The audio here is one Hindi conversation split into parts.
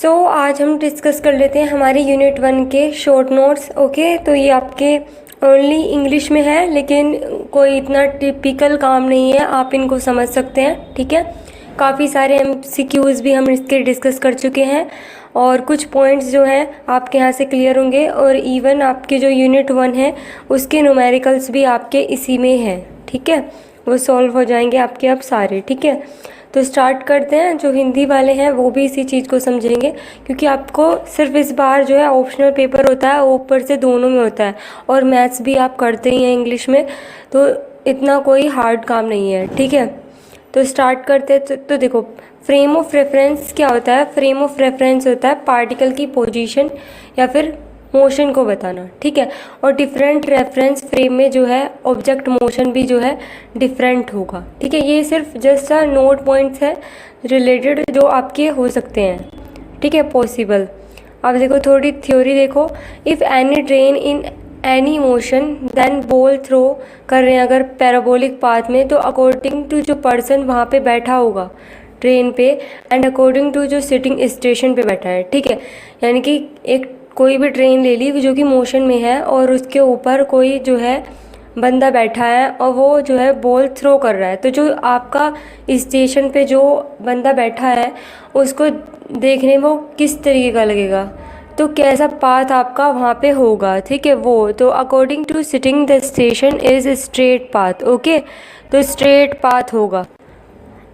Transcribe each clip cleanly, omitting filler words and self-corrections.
आज हम डिस्कस कर लेते हैं हमारे यूनिट 1 के शॉर्ट नोट्स। ओके, तो ये आपके ओनली इंग्लिश में है, लेकिन कोई इतना टिपिकल काम नहीं है, आप इनको समझ सकते हैं। ठीक है, काफ़ी सारे MCQs भी हम इसके डिस्कस कर चुके हैं और कुछ पॉइंट्स जो हैं आपके यहाँ से क्लियर होंगे, और इवन आपके जो यूनिट 1 है उसके न्यूमेरिकल्स भी आपके इसी में हैं। ठीक है, वो सॉल्व हो जाएंगे आपके अब सारे। ठीक है, तो स्टार्ट करते हैं। जो हिंदी वाले हैं वो भी इसी चीज़ को समझेंगे, क्योंकि आपको सिर्फ इस बार जो है ऑप्शनल पेपर होता है, ऊपर से दोनों में होता है, और मैथ्स भी आप करते ही हैं इंग्लिश में, तो इतना कोई हार्ड काम नहीं है। ठीक है, तो स्टार्ट करते हैं। तो देखो, फ्रेम ऑफ रेफरेंस क्या होता है? फ्रेम ऑफ रेफरेंस होता है पार्टिकल की पोजीशन या फिर मोशन को बताना। ठीक है, और डिफरेंट रेफरेंस फ्रेम में जो है ऑब्जेक्ट मोशन भी जो है डिफरेंट होगा। ठीक है, ये सिर्फ जस्ट नोट पॉइंट्स है रिलेटेड जो आपके हो सकते हैं। ठीक है, पॉसिबल। अब देखो थोड़ी थ्योरी देखो। If any train in any motion then ball throw कर रहे हैं अगर पैराबोलिक पाथ में, तो अकॉर्डिंग टू जो पर्सन वहाँ पे बैठा होगा ट्रेन पे एंड अकॉर्डिंग टू जो सिटिंग स्टेशन पे बैठा है। ठीक है, यानी कि एक कोई भी ट्रेन ले ली जो कि मोशन में है और उसके ऊपर कोई जो है बंदा बैठा है और वो जो है बॉल थ्रो कर रहा है, तो जो आपका स्टेशन पे जो बंदा बैठा है उसको देखने में वो किस तरीके का लगेगा, तो कैसा पाथ आपका वहाँ पे होगा। ठीक है, वो तो according to sitting the station is straight path. Okay, तो स्ट्रेट पाथ होगा।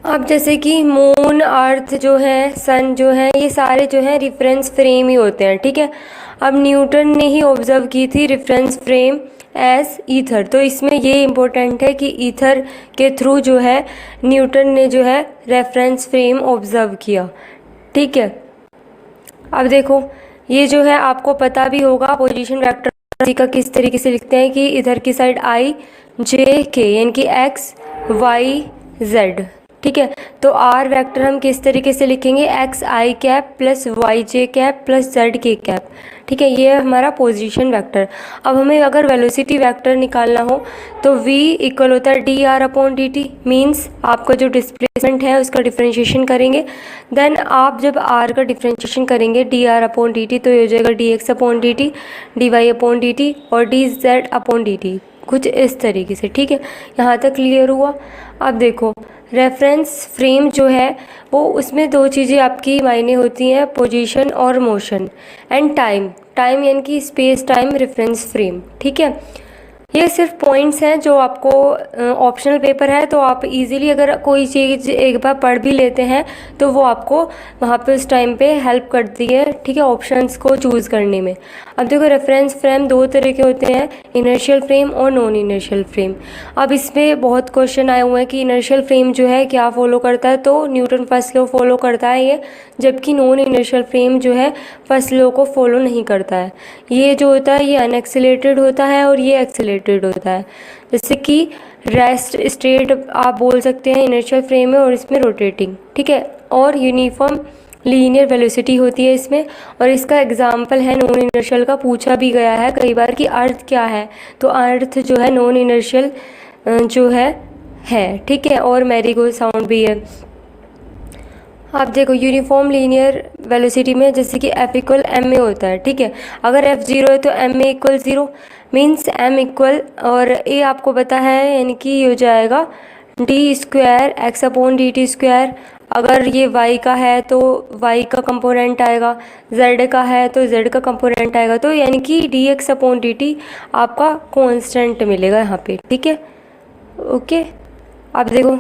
अब जैसे कि मून, अर्थ जो है, सन जो है, ये सारे जो है रेफरेंस फ्रेम ही होते हैं। ठीक है, अब न्यूटन ने ही ऑब्जर्व की थी रेफरेंस फ्रेम एज ईथर, तो इसमें ये इम्पोर्टेंट है कि ईथर के थ्रू जो है न्यूटन ने जो है रेफरेंस फ्रेम ऑब्जर्व किया। ठीक है, अब देखो ये जो है आपको पता भी होगा पोजीशन वेक्टर का किस तरीके से लिखते हैं, कि इधर की साइड I J K यानी कि X Y Z। ठीक है, तो आर वेक्टर हम किस तरीके से लिखेंगे? एक्स आई कैप प्लस वाई जे कैप प्लस जेड के कैप। ठीक है, ये है हमारा पोजीशन वेक्टर। अब हमें अगर वेलोसिटी वेक्टर निकालना हो तो v इक्वल होता है D R upon D T, means आपका जो डिस्प्लेसमेंट है उसका डिफ्रेंशिएशन करेंगे। देन आप जब r का डिफ्रेंशिएशन करेंगे D R upon D T, तो ये हो जाएगा D X upon D T, D Y upon D T और D Z upon D T, कुछ इस तरीके से। ठीक है, यहाँ तक क्लियर हुआ। अब देखो रेफरेंस फ्रेम जो है वो उसमें दो चीज़ें आपकी मायने होती हैं, पोजीशन और मोशन, एंड टाइम। टाइम यानी कि स्पेस टाइम रेफरेंस फ्रेम। ठीक है, ये सिर्फ पॉइंट्स हैं जो आपको ऑप्शनल पेपर है, तो आप इजीली अगर कोई चीज़ एक बार पढ़ भी लेते हैं तो वो आपको वहाँ पे उस टाइम पे हेल्प करती है। ठीक है, ऑप्शंस को चूज़ करने में। अब देखो रेफरेंस फ्रेम दो तरह के होते हैं, इनर्शियल फ्रेम और नॉन इनर्शियल फ्रेम। अब इसमें बहुत क्वेश्चन आए हुए हैं कि इनर्शियल फ्रेम जो है क्या फॉलो करता है, तो न्यूटन फर्स्ट लॉ फॉलो करता है ये, जबकि नॉन इनर्शियल फ्रेम जो है फर्स्ट लॉ को फॉलो नहीं करता है। ये जो होता है ये अनएक्सीलरेटेड होता है और ये एक्सीलरेटेड होता है। जैसे कि रेस्ट स्टेट आप बोल सकते हैं इनर्शियल फ्रेम है और इसमें रोटेटिंग। ठीक है, और यूनिफॉर्म लीनियर वेलोसिटी होती है इसमें, और इसका एग्जाम्पल है नॉन इनर्शियल का, पूछा भी गया है कई बार कि अर्थ क्या है, तो अर्थ जो है नॉन इनर्शियल जो है। ठीक है, और मैरीगो साउंड भी है। आप देखो यूनिफॉर्म लीनियर वेलोसिटी में जैसे कि F इक्वल एम में होता है। ठीक है, अगर F 0 है तो एम में इक्वल 0, मीन्स m इक्वल, और a आपको पता है यानी कि ये हो जाएगा D square x upon D T square. अगर ये y का है तो y का कंपोनेंट आएगा, z का है तो z का कंपोनेंट आएगा, तो यानी कि D X upon D T आपका कॉन्स्टेंट मिलेगा यहाँ पे। ठीक है, ओके। अब देखो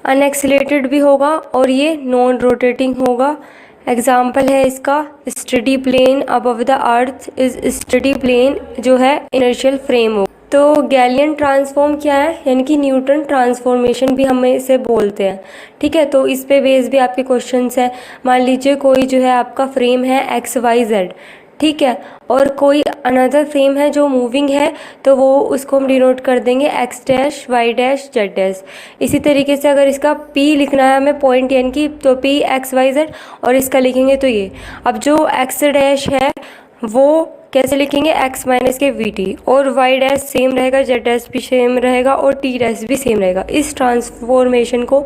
अनएक्सीलरेटेड भी होगा और ये नॉन रोटेटिंग होगा। एग्जाम्पल है इसका study plane above the earth is study plane जो है इनर्शियल फ्रेम हो। तो गैलियन ट्रांसफॉर्म क्या है, यानी कि न्यूटन ट्रांसफॉर्मेशन भी हम इसे बोलते हैं। ठीक है, तो इस पे बेस भी आपके क्वेश्चंस हैं। मान लीजिए कोई जो है आपका फ्रेम है एक्स वाई जेड, ठीक है, और कोई अनदर फ्रेम है जो मूविंग है, तो वो उसको हम डिनोट कर देंगे x dash y dash z dash. इसी तरीके से अगर इसका पी लिखना है हमें पॉइंट यानी कि, तो पी एक्स वाई जेड, और इसका लिखेंगे तो ये। अब जो एक्स डैश है वो कैसे लिखेंगे? एक्स माइनस के वी टी, और वाई डैश सेम रहेगा, जेड डैश भी सेम रहेगा और टी डैश भी सेम रहेगा। इस ट्रांसफॉर्मेशन को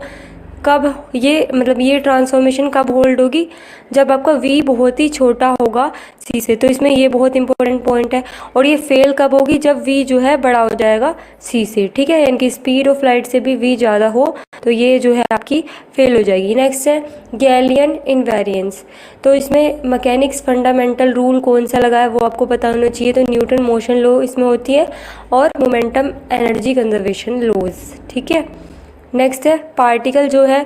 कब ये मतलब ये ट्रांसफॉर्मेशन कब होल्ड होगी, जब आपका v बहुत ही छोटा होगा c से। तो इसमें ये बहुत इंपॉर्टेंट पॉइंट है। और ये फेल कब होगी, जब v जो है बड़ा हो जाएगा c से, ठीक है, यानी कि स्पीड ऑफ लाइट से भी v ज़्यादा हो तो ये जो है आपकी फेल हो जाएगी। नेक्स्ट है गैलियन इनवेरिएंस। तो इसमें मैकेनिक्स फंडामेंटल रूल कौन सा लगा है वो आपको पता होना चाहिए। तो न्यूटन मोशन लॉ इसमें होती है और मोमेंटम एनर्जी कंजर्वेशन लॉज, ठीक है। नेक्स्ट है पार्टिकल जो है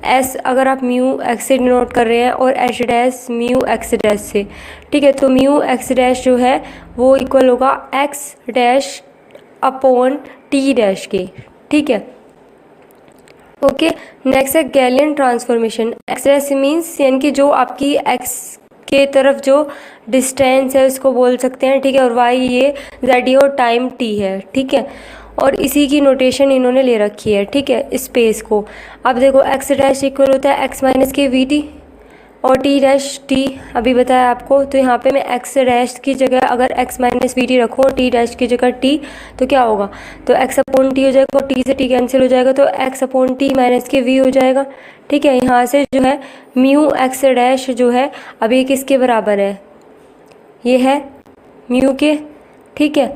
एस, अगर आप म्यू एक्स से डिनोट कर रहे हैं और H dash mu x dash से, ठीक है, तो म्यू एक्स डैश जो है वो इक्वल होगा x dash upon T dash के, ठीक है, ओके। नेक्स्ट है galleon transformation. X dash means यानी कि जो आपकी एक्स के तरफ जो डिस्टेंस है उसको बोल सकते हैं, ठीक है, और वाई ये जेड और टाइम टी है, ठीक है, और इसी की नोटेशन इन्होंने ले रखी है, ठीक है, स्पेस को। अब देखो एक्स डैश इक्वल होता है एक्स माइनस के वी टी और टी डैश टी अभी बताया आपको। तो यहाँ पे मैं एक्स डैश की जगह अगर एक्स माइनस वी टी रखूँ और टी डैश की जगह टी, तो क्या होगा, तो एक्स अपॉन टी हो जाएगा और टी से टी कैंसिल हो जाएगा तो एक्स अपॉन टी माइनस के वी हो जाएगा, ठीक है। यहाँ से जो है म्यू एक्स डैश जो है अभी किसके बराबर है, ये है म्यू के, ठीक है,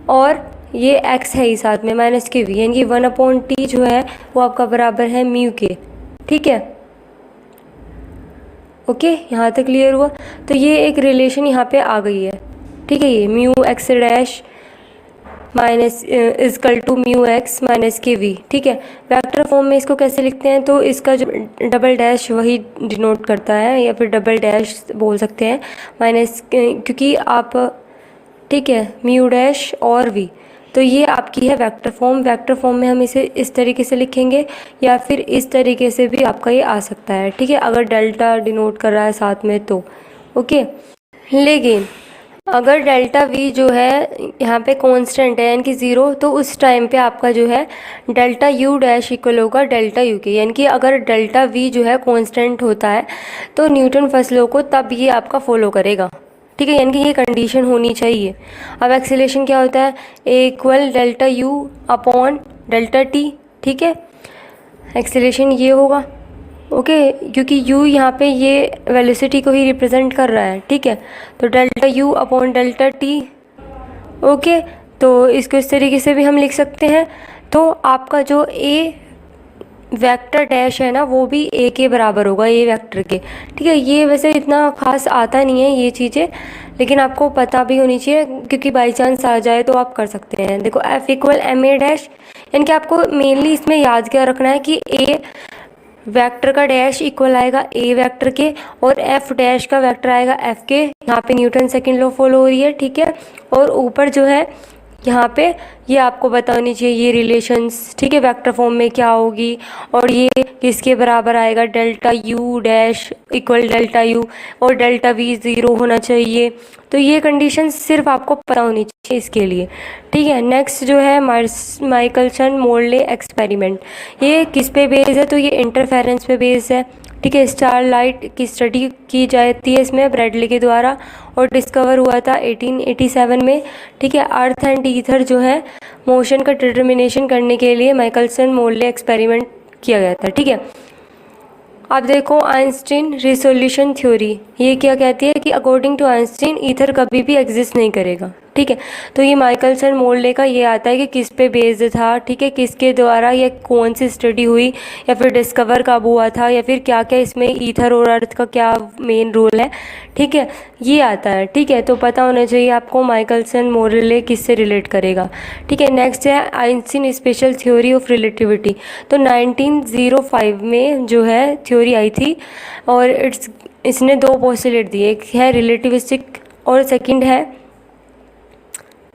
और ये x है ही साथ में माइनस के v, यानी कि 1/t जो है वो आपका बराबर है म्यू के, ठीक है, ओके। यहाँ तक क्लियर हुआ। तो ये एक रिलेशन यहाँ पे आ गई है, ठीक है, ये mu x dash minus equal to mu x minus के वी, ठीक है। वेक्टर फॉर्म में इसको कैसे लिखते हैं, तो इसका जो डबल डैश वही डिनोट करता है या फिर डबल डैश बोल सकते हैं माइनस, क्योंकि आप, ठीक है, म्यू डैश और वी, तो ये आपकी है वेक्टर फॉर्म। वेक्टर फॉर्म में हम इसे इस तरीके से लिखेंगे या फिर इस तरीके से भी आपका ये आ सकता है, ठीक है, अगर डेल्टा डिनोट कर रहा है साथ में तो, ओके। लेकिन अगर डेल्टा वी जो है यहाँ पे कांस्टेंट है यानी कि 0, तो उस टाइम पे आपका जो है डेल्टा यू डैश इक्वल होगा डेल्टा यू के, यानी कि अगर डेल्टा वी जो है कांस्टेंट होता है तो न्यूटन फर्स्ट लॉ को तब ये आपका फॉलो करेगा, ठीक है, यानी कि ये कंडीशन होनी चाहिए। अब एक्सेलेरेशन क्या होता है, A equal delta U upon delta T, ठीक है, एक्सेलेरेशन ये होगा, ओके, क्योंकि u यहाँ पे ये वेलोसिटी को ही रिप्रेजेंट कर रहा है, ठीक है, तो delta u upon delta T, okay. तो इसको इस तरीके से भी हम लिख सकते हैं। तो आपका जो a वेक्टर डैश है ना वो भी a के बराबर होगा, a वेक्टर के, ठीक है। ये वैसे इतना खास आता नहीं है ये चीज़ें, लेकिन आपको पता भी होनी चाहिए क्योंकि बाई चांस आ जाए तो आप कर सकते हैं। देखो f equal m a dash, यानी कि आपको मेनली इसमें याद क्या रखना है कि a वेक्टर का डैश इक्वल आएगा a वेक्टर के और f डैश का वेक्टर आएगा f के। यहाँ पे न्यूटन सेकंड लॉ फॉलो हो रही है, ठीक है, और ऊपर जो है यहाँ पे ये आपको पता होनी चाहिए ये रिलेशंस, ठीक है, वेक्टर फॉर्म में क्या होगी और ये किसके बराबर आएगा, delta U dash equal delta you और डेल्टा वी 0 होना चाहिए। तो ये कंडीशन सिर्फ आपको पता होनी चाहिए इसके लिए, ठीक है। नेक्स्ट जो है माइकलसन मोर्ले एक्सपेरिमेंट, ये किस पे बेस है, तो ये इंटरफेरेंस पे बेस है, ठीक है। स्टार लाइट की स्टडी की जाती है इसमें ब्रैडली के द्वारा और डिस्कवर हुआ था 1887 में, ठीक है। अर्थ एंड ईथर जो है मोशन का डिटर्मिनेशन करने के लिए माइकलसन मोर्ले एक्सपेरिमेंट किया गया था, ठीक है। अब देखो आइंस्टीन रिसोल्यूशन थ्योरी, ये क्या कहती है कि अकॉर्डिंग टू आइंस्टीन ईथर कभी भी एग्जिस्ट नहीं करेगा, ठीक है। तो ये माइकलसन मोर्ले का ये आता है कि किस पे बेस्ड था, ठीक है, किसके द्वारा या कौन सी स्टडी हुई या फिर डिस्कवर कब हुआ था या फिर क्या क्या इसमें ईथर और अर्थ का क्या मेन रोल है, ठीक है, ये आता है, ठीक है। तो पता होना चाहिए आपको माइकलसन मोर्ले किससे रिलेट करेगा, ठीक है। नेक्स्ट है Einstein special theory of relativity, तो 1905 में जो है थ्योरी आई थी और इसने दो पोस्टुलेट दिए, एक है रिलेटिविस्टिक और सेकंड है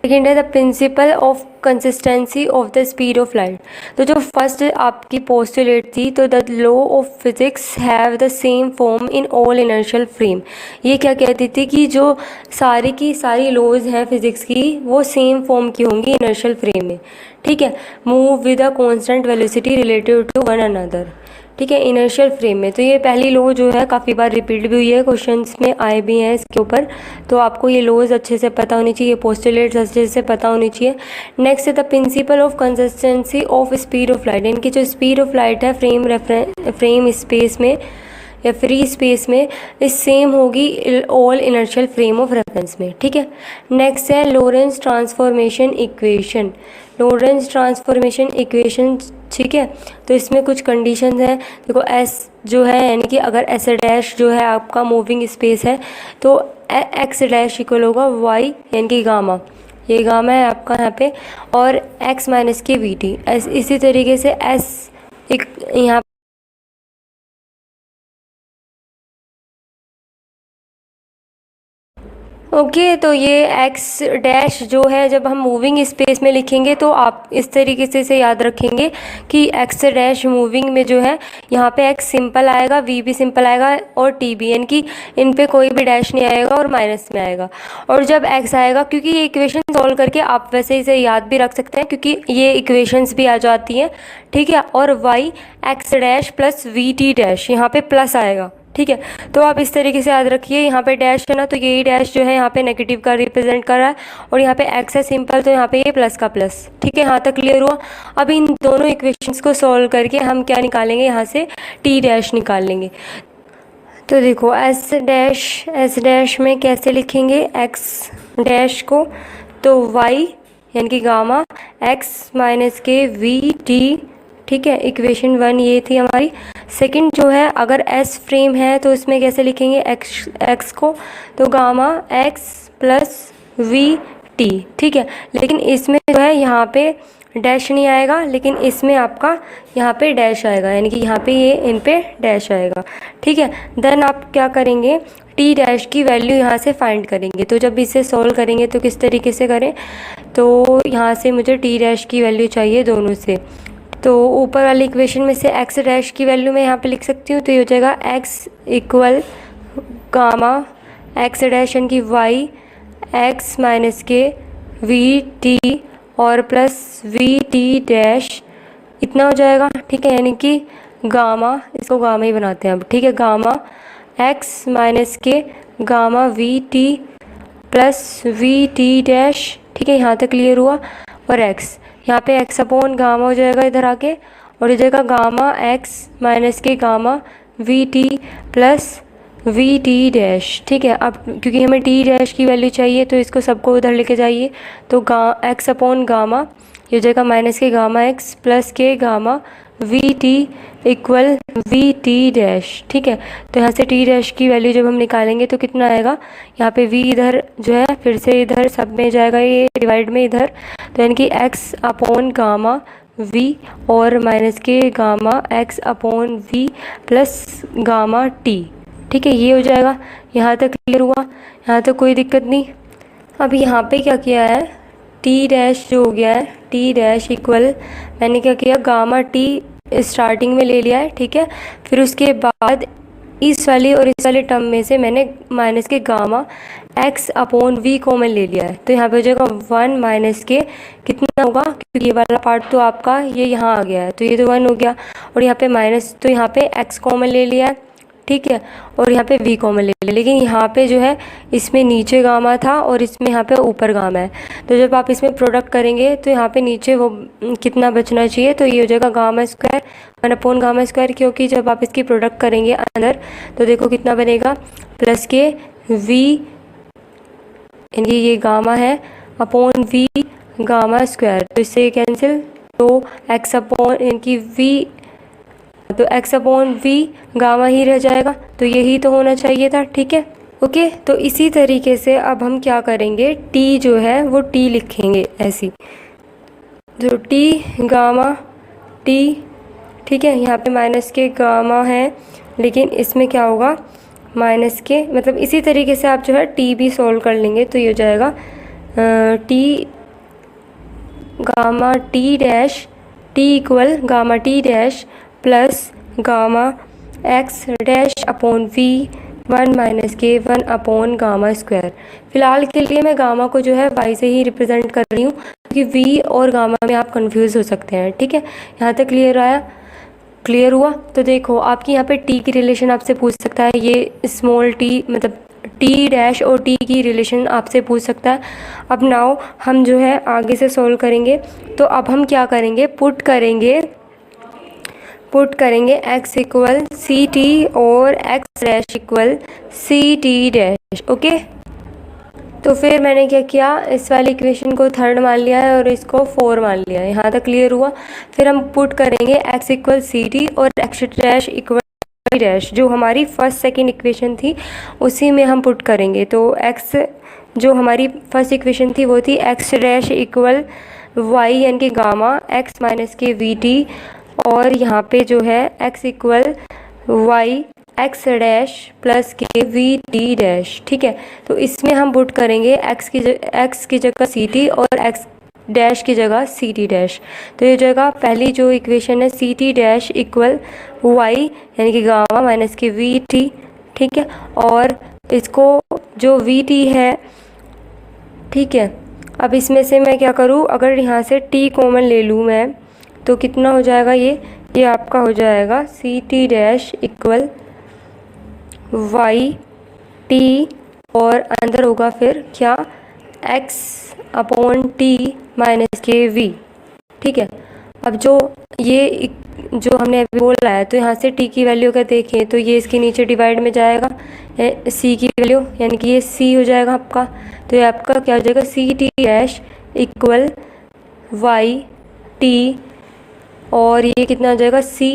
the principle of consistency of the speed of light. तो जो फर्स्ट आपकी पोस्टुलेट थी, तो the law of physics have the same form in all inertial frame, ये क्या कहती थी कि जो सारी की सारी लॉज हैं फिजिक्स की वो सेम फॉर्म की होंगी इनर्शियल फ्रेम में, ठीक है। Move with a constant velocity relative to one another, ठीक है, इनर्शियल फ्रेम में। तो ये पहली लॉ जो है काफ़ी बार रिपीट भी हुई है, क्वेश्चंस में आए भी हैं इसके ऊपर, तो आपको ये लॉज अच्छे से पता होनी चाहिए, पोस्टुलेट्स अच्छे से पता होनी चाहिए। नेक्स्ट है the principle of consistency of speed of light, इनकी जो स्पीड ऑफ लाइट है फ्रेम स्पेस में या फ्री स्पेस में इस सेम होगी all inertial frame of reference में। ठीक है, नेक्स्ट है Lorentz transformation equation, Lorentz transformation equation. ठीक है, तो इसमें कुछ कंडीशंस हैं। देखो एस जो है यानी कि अगर एस डैश जो है आपका मूविंग स्पेस है तो एक्स डैश इक्वल होगा वाई यानी कि गामा, ये गामा है आपका यहाँ पे, और एक्स माइनस के वी टी। इसी तरीके से एस एक यहाँ ओके तो ये एक्स डैश जो है जब हम मूविंग स्पेस में लिखेंगे तो आप इस तरीके से याद रखेंगे कि एक्स डैश मूविंग में जो है यहाँ पे एक्स सिंपल आएगा, वी भी सिंपल आएगा और टी भी, यानी कि इन पे कोई भी डैश नहीं आएगा और माइनस में आएगा। और जब एक्स आएगा, क्योंकि ये इक्वेशन सॉल्व करके आप वैसे इसे याद भी रख सकते हैं क्योंकि ये इक्वेशंस भी आ जाती हैं। ठीक है, और y x dash plus v t dash, यहाँ पे प्लस आएगा। ठीक है, तो आप इस तरीके से याद रखिए, यहाँ पे डैश है ना, तो यही डैश जो है यहाँ पे नेगेटिव का रिप्रेजेंट कर रहा है, और यहाँ पे एक्स है सिंपल, तो यहाँ पे ये प्लस का प्लस। ठीक है, यहाँ तक क्लियर हुआ। अब इन दोनों इक्वेशंस को सॉल्व करके हम क्या निकालेंगे, यहाँ से टी डैश निकाल लेंगे। तो देखो एस डैश में कैसे लिखेंगे एक्स डैश को, तो वाई यानी कि गामा एक्स माइनस के वी टी। ठीक है, इक्वेशन 1 ये थी हमारी। सेकंड जो है अगर एस फ्रेम है तो इसमें कैसे लिखेंगे एक्स को, तो gamma x plus v t. ठीक है, लेकिन इसमें जो है यहाँ पे डैश नहीं आएगा, लेकिन इसमें आपका यहाँ पे डैश आएगा, यानी कि यहाँ पे ये इन पे डैश आएगा। ठीक है, देन आप क्या करेंगे, टी डैश की वैल्यू यहाँ से फाइंड करेंगे। तो जब इसे सॉल्व करेंगे तो किस तरीके से करें, तो यहाँ से मुझे टी डैश की वैल्यू चाहिए दोनों से, तो ऊपर वाली इक्वेशन में से एक्स डैश की वैल्यू मैं यहाँ पे लिख सकती हूँ, तो ये हो जाएगा x equal gamma x dash यानी कि वाई एक्स माइनस के वी टी और प्लस वी टी डैश, इतना हो जाएगा। ठीक है, यानी कि गामा, इसको गामा ही बनाते हैं अब। ठीक है, गामा एक्स माइनस के gamma we T plus v t dash. ठीक है, यहाँ तक क्लियर हुआ। और एक्स, यहाँ पे एक्स अपॉन गामा हो जाएगा इधर आके, और हो जाएगा गामा एक्स माइनस के gamma we T plus v t dash. ठीक है, अब क्योंकि हमें टी डैश की वैल्यू चाहिए तो इसको सबको उधर लेके जाइए, तो एक्स अपॉन गामा ये हो जाएगा माइनस के गामा एक्स प्लस के gamma we T equal we t dash. ठीक है, तो यहाँ से टी डैश की वैल्यू जब हम निकालेंगे तो कितना आएगा, यहाँ पे वी इधर जो है फिर से इधर सब में जाएगा, ये डिवाइड में इधर, तो यानी कि एक्स अपॉन गामा वी और माइनस के gamma x upon v plus gamma t. ठीक है, ये हो जाएगा। यहाँ तक क्लियर हुआ, यहाँ तक कोई दिक्कत नहीं। अब यहाँ पे क्या किया है, टी डैश जो हो गया है, टी डैश इक्वल मैंने क्या किया, गामा टी स्टार्टिंग में ले लिया है। ठीक है, फिर उसके बाद इस वाली और इस वाले टर्म में से मैंने माइनस के gamma x upon v common ले लिया है, तो यहाँ पे हो जाएगा 1 माइनस के कितना होगा, क्योंकि ये वाला पार्ट तो आपका ये यहाँ आ गया है, तो ये तो 1 हो गया, और यहाँ पे माइनस, तो यहाँ पे एक्स कॉमन ले लिया है। ठीक है, और यहाँ पे वी कॉमन ले लिया, लेकिन यहाँ पे जो है इसमें नीचे गामा था और इसमें यहाँ पे ऊपर गामा है, तो जब आप इसमें प्रोडक्ट करेंगे तो यहाँ पे नीचे वो कितना बचना चाहिए, तो ये हो जाएगा gamma square 1 upon gamma square, क्योंकि जब आप इसकी प्रोडक्ट करेंगे अंदर तो देखो कितना बनेगा, प्लस के वी यानी ये गामा है अपॉन वी गामा स्क्वायर, तो इससे कैंसिल, तो एक्स अपॉन यानी वी, तो एक्स अपॉन वी गामा ही रह जाएगा, तो यही तो होना चाहिए था। ठीक है, ओके, तो इसी तरीके से अब हम क्या करेंगे, टी जो है वो टी लिखेंगे ऐसी, जो टी गामा टी। ठीक है, यहाँ पे माइनस के गामा है, लेकिन इसमें क्या होगा माइनस के, मतलब इसी तरीके से आप जो है टी भी सॉल्व कर लेंगे, तो ये हो जाएगा t gamma t dash t equal gamma t dash plus gamma x dash upon v 1 minus के 1 अपॉन गामा स्क्वायर। फिलहाल के लिए मैं गामा को जो है वाई से ही रिप्रेजेंट कर रही हूँ, क्योंकि वी और गामा में आप कंफ्यूज हो सकते हैं। ठीक है, यहाँ तक क्लियर आया। क्लियर हुआ? तो देखो आपकी यहाँ पे टी की रिलेशन आपसे पूछ सकता है, ये स्मॉल टी मतलब टी डैश और टी की रिलेशन आपसे पूछ सकता है। अब नाउ हम जो है आगे से सॉल्व करेंगे। तो अब हम क्या करेंगे, पुट करेंगे x इक्वल सी टी और x dash equal c t dash. Okay, तो फिर मैंने क्या किया, इस वाली इक्वेशन को थर्ड मान लिया है और इसको 4 मान लिया है। यहाँ तक क्लियर हुआ? फिर हम पुट करेंगे x इक्वल सी टी और x डैश इक्वल डैश, जो हमारी फर्स्ट सेकंड इक्वेशन थी उसी में हम पुट करेंगे। तो x जो हमारी फर्स्ट इक्वेशन थी वो थी x डैश इक्वल वाई यानी कि गामा x माइनस के वी टी, और यहाँ पे जो है x equal y x dash plus के वी टी डैश। ठीक है, तो इसमें हम पुट करेंगे x की जगह सी टी और x डैश की जगह सी टी डैश। तो ये जगह पहली जो इक्वेशन है c t dash equal y यानी कि गामा माइनस के वी टी। ठीक है, और इसको जो वी टी है, ठीक है, अब इसमें से मैं क्या करूँ, अगर यहाँ से टी कॉमन ले लूँ मैं तो कितना हो जाएगा, ये आपका हो जाएगा c t dash equal y t, और अंदर होगा फिर क्या, x अपॉन टी माइनस के वी। ठीक है, अब जो हमने अभी बोला है, तो यहाँ से t की वैल्यू अगर देखें तो ये इसके नीचे डिवाइड में जाएगा c की वैल्यू, यानी कि ये c हो जाएगा आपका। तो ये आपका क्या हो जाएगा, c t dash equal y t, और ये कितना हो जाएगा c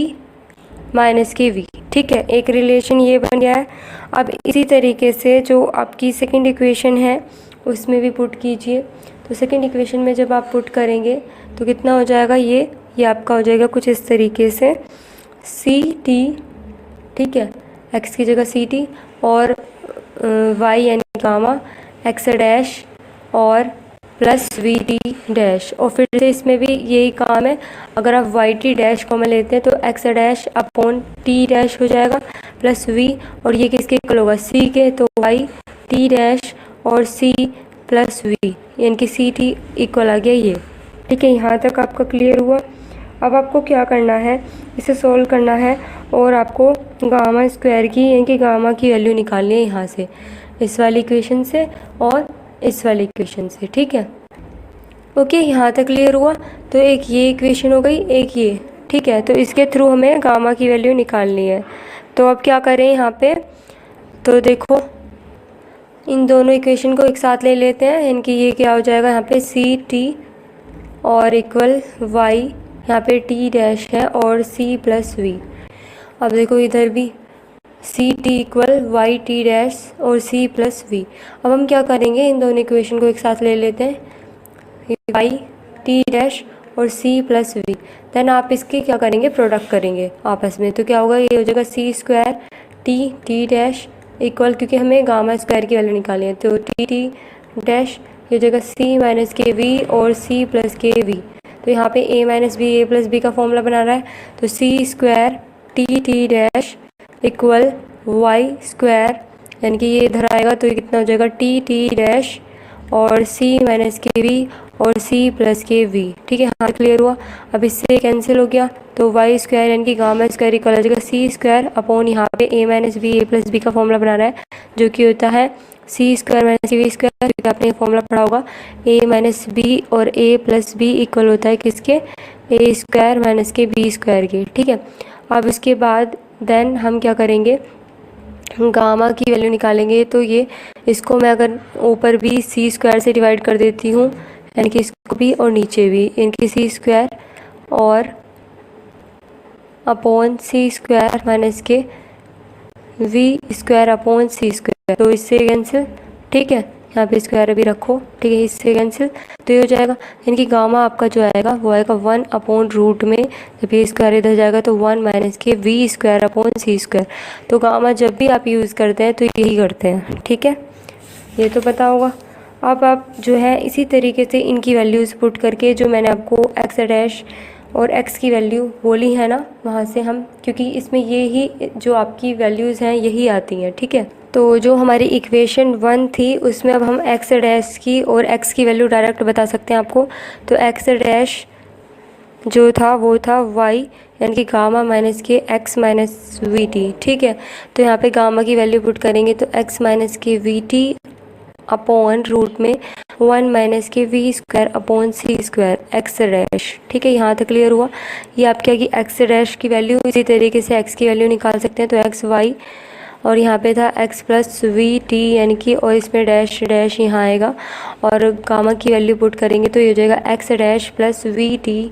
माइनस के वी। ठीक है, एक रिलेशन ये बन गया है। अब इसी तरीके से जो आपकी सेकंड इक्वेशन है उसमें भी पुट कीजिए। तो सेकंड इक्वेशन में जब आप पुट करेंगे तो कितना हो जाएगा, ये आपका हो जाएगा कुछ इस तरीके से सी टी, ठीक है, x की जगह सी टी और y यानी गामा x डैश और प्लस वी टी डैश, और फिर से इसमें भी यही काम है। अगर आप वाई टी डैश को में लेते हैं तो x dash upon T dash हो जाएगा प्लस वी, और ये किसके इक्वल होगा, सी के, तो वाई टी डैश और सी प्लस वी यानी कि सी टी इक्वल आ गया ये। ठीक है, यहाँ तक आपका क्लियर हुआ? अब आपको क्या करना है, इसे सोल्व करना है और आपको गामा स्क्वायर की यानी कि गामा की वैल्यू निकालनी है यहाँ से, इस वाली इक्वेशन से और इस वाली इक्वेशन से। ठीक है, ओके, यहाँ तक क्लियर हुआ? तो एक ये इक्वेशन हो गई, एक ये। ठीक है, तो इसके थ्रू हमें गामा की वैल्यू निकालनी है। तो अब क्या करें यहाँ पे, तो देखो इन दोनों इक्वेशन को एक साथ ले लेते हैं, इनकी ये क्या हो जाएगा यहाँ पे सी टी और इक्वल वाई, यहाँ पे टी डैश है और सी प्लस वी। अब देखो इधर भी c t equal y t dash और सी प्लस वी। अब हम क्या करेंगे, इन दोनों इक्वेशन को एक साथ ले लेते हैं, वाई टी डैश और सी प्लस वी। देन आप इसके क्या करेंगे, प्रोडक्ट करेंगे आपस में। तो क्या होगा, ये हो जाएगा सी स्क्वायर टी डैश इक्वल, क्योंकि हमें गामा स्क्वायर की वैल्यू निकालनी है, तो टी डैश ये हो जाएगा सी माइनस के वी और सी प्लस के वी। तो यहाँ पे A minus B, A plus B का फॉर्मूला बना रहा है, तो C square T dash equal Y square, यानी कि ये इधर आएगा तो ये कितना हो जाएगा टी डैश और सी माइनस के वी और सी प्लस के वी। ठीक है, हाँ क्लियर हुआ? अब इससे कैंसिल हो गया, तो वाई स्क्वायर यानी कि गामा स्क्वायर इक्वल हो जाएगा सी स्क्वायर अपॉन यहाँ पे A minus B, A plus B का फॉर्मूला बनाना है जो कि होता है सी स्क्वायर माइनस वी स्क्वायर, क्योंकि आपने फॉर्मूला पढ़ा होगा ए माइनस बी और ए प्लस बी इक्वल होता है किसके, ए स्क्वायर माइनस के बी स्क्वायर के। ठीक है, अब इसके बाद देन हम क्या करेंगे, गामा की वैल्यू निकालेंगे। तो ये इसको मैं अगर ऊपर भी सी स्क्वायर से डिवाइड कर देती हूँ, यानी कि इसको भी और नीचे भी, इनकी सी स्क्वायर और अपॉन सी स्क्वायर माइनस के we square upon C square, तो इससे कैंसिल। ठीक है, यहाँ पे स्क्वायर अभी रखो, ठीक है, इससे कैंसिल, तो ये हो जाएगा, यानी कि गामा आपका जो आएगा वो आएगा 1 अपॉन रूट में, जब ये स्क्वायर इधर जाएगा तो 1 माइनस के we square upon C square. तो गामा जब भी आप यूज़ करते हैं तो यही करते हैं। ठीक है, ये तो पता होगा। अब आप जो है इसी तरीके से इनकी वैल्यूज़ पुट करके, जो मैंने आपको एक्स डैश और x की वैल्यू बोली है ना, वहाँ से हम, क्योंकि इसमें ये ही जो आपकी वैल्यूज़ हैं यही आती हैं। ठीक है, तो जो हमारी इक्वेशन 1 थी उसमें अब हम x डैश की और x की वैल्यू डायरेक्ट बता सकते हैं आपको। तो x डैश जो था वो था y यानी कि गामा माइनस के x माइनस वी टी। ठीक है, तो यहाँ पे गामा की वैल्यू पुट करेंगे तो x माइनस के वी टी अपॉन रूट में 1 माइनस के we square upon C square x dash. ठीक है, यहाँ तक क्लियर हुआ। ये आप क्या कि एक्स डैश की वैल्यू इसी तरीके से एक्स की वैल्यू निकाल सकते हैं, तो एक्स वाई और यहाँ पे था x प्लस वी टी यानी कि, और इसमें डैश डैश यहाँ आएगा और गामा की वैल्यू पुट करेंगे तो ये हो जाएगा x dash plus v t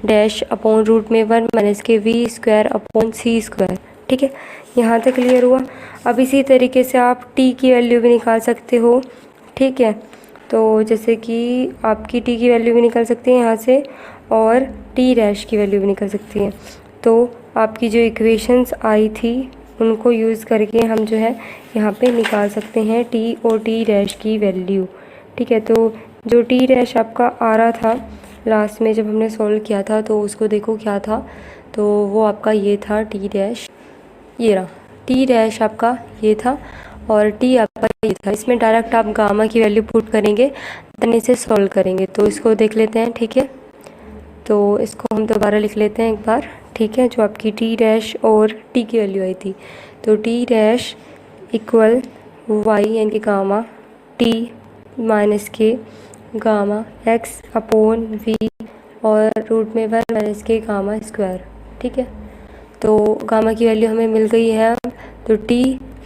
dash upon root में 1 माइनस के we square upon C square. ठीक है, यहाँ तक क्लियर हुआ। अब इसी तरीके से आप t की वैल्यू भी निकाल सकते हो। ठीक है, तो जैसे कि आपकी t की वैल्यू भी निकाल सकते हैं यहाँ से और t डैश की वैल्यू भी निकाल सकती हैं। तो आपकी जो इक्वेशंस आई थी उनको यूज़ करके हम जो है यहाँ पे निकाल सकते हैं t और t डैश की वैल्यू। ठीक है, तो जो t डैश आपका आ रहा था लास्ट में जब हमने सॉल्व किया था तो उसको देखो क्या था, तो वो आपका ये था t डैश, ये रहा t डैश आपका ये था और t आपका ये था। इसमें डायरेक्ट आप गामा की वैल्यू पुट करेंगे देन इसे सॉल्व करेंगे। तो इसको देख लेते हैं। ठीक है, तो इसको हम दोबारा लिख लेते हैं एक बार। ठीक है, जो आपकी t डैश और t की वैल्यू आई थी, तो t डैश इक्वल y यानी कि गामा t माइनस के गामा x अपॉन v और रूट में 1 माइनस के गामा स्क्वायर। ठीक है, तो गामा की वैल्यू हमें मिल गई है। तो t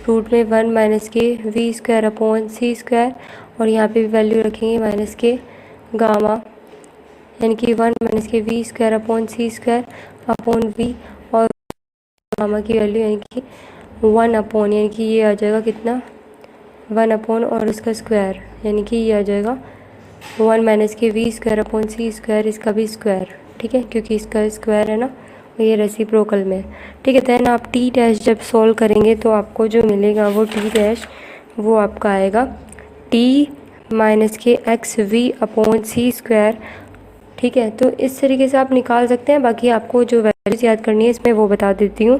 रूट में 1 माइनस के we square upon C square और यहाँ पे भी वैल्यू रखेंगे माइनस के गामा यानी कि 1 माइनस के we square upon C square upon v और गामा की वैल्यू यानी कि 1 अपॉन यानी कि ये आ जाएगा कितना 1 अपॉन और इसका स्क्वायर यानी कि ये आ जाएगा 1 माइनस के we square upon C square, इसका भी स्क्वायर। ठीक है, क्योंकि इसका स्क्वायर है ना, ये रेसिप्रोकल में। ठीक है, देन आप टी डैश जब सॉल्व करेंगे तो आपको जो मिलेगा वो टी डैश वो आपका आएगा टी माइनस के एक्स वी अपॉन सी स्क्वायर। ठीक है, तो इस तरीके से आप निकाल सकते हैं। बाकी आपको जो वैल्यूज याद करनी है इसमें वो बता देती हूँ,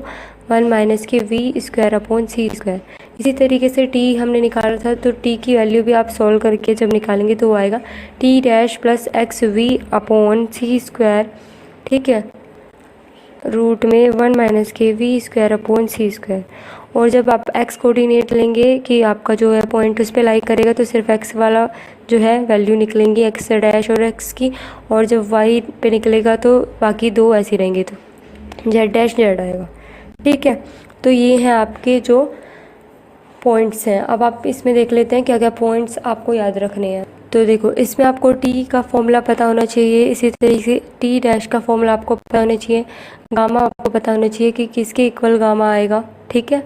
1 माइनस के we square upon C square. इसी तरीके से टी हमने निकाला था, तो टी की वैल्यू भी आप सॉल्व करके जब निकालेंगे तो वो आएगा t dash plus x v upon सी स्क्वायर। ठीक है, रूट में 1 माइनस के we square upon C square. और जब आप एक्स कोऑर्डिनेट लेंगे कि आपका जो है पॉइंट उस पर लाई करेगा तो सिर्फ एक्स वाला जो है वैल्यू निकलेंगी एक्स डैश और एक्स की, और जब वाई पे निकलेगा तो बाकी दो ऐसे रहेंगे, तो जेड डैश जेड आएगा। ठीक है, तो ये हैं आपके जो पॉइंट्स हैं। अब आप इसमें देख लेते हैं क्या क्या पॉइंट्स आपको याद रखने हैं। तो देखो, इसमें आपको टी का फॉर्मूला पता होना चाहिए, इसी तरीके से टी डैश का फॉर्मूला आपको पता होना चाहिए, गामा आपको पता होना चाहिए कि किसके इक्वल गामा आएगा। ठीक है,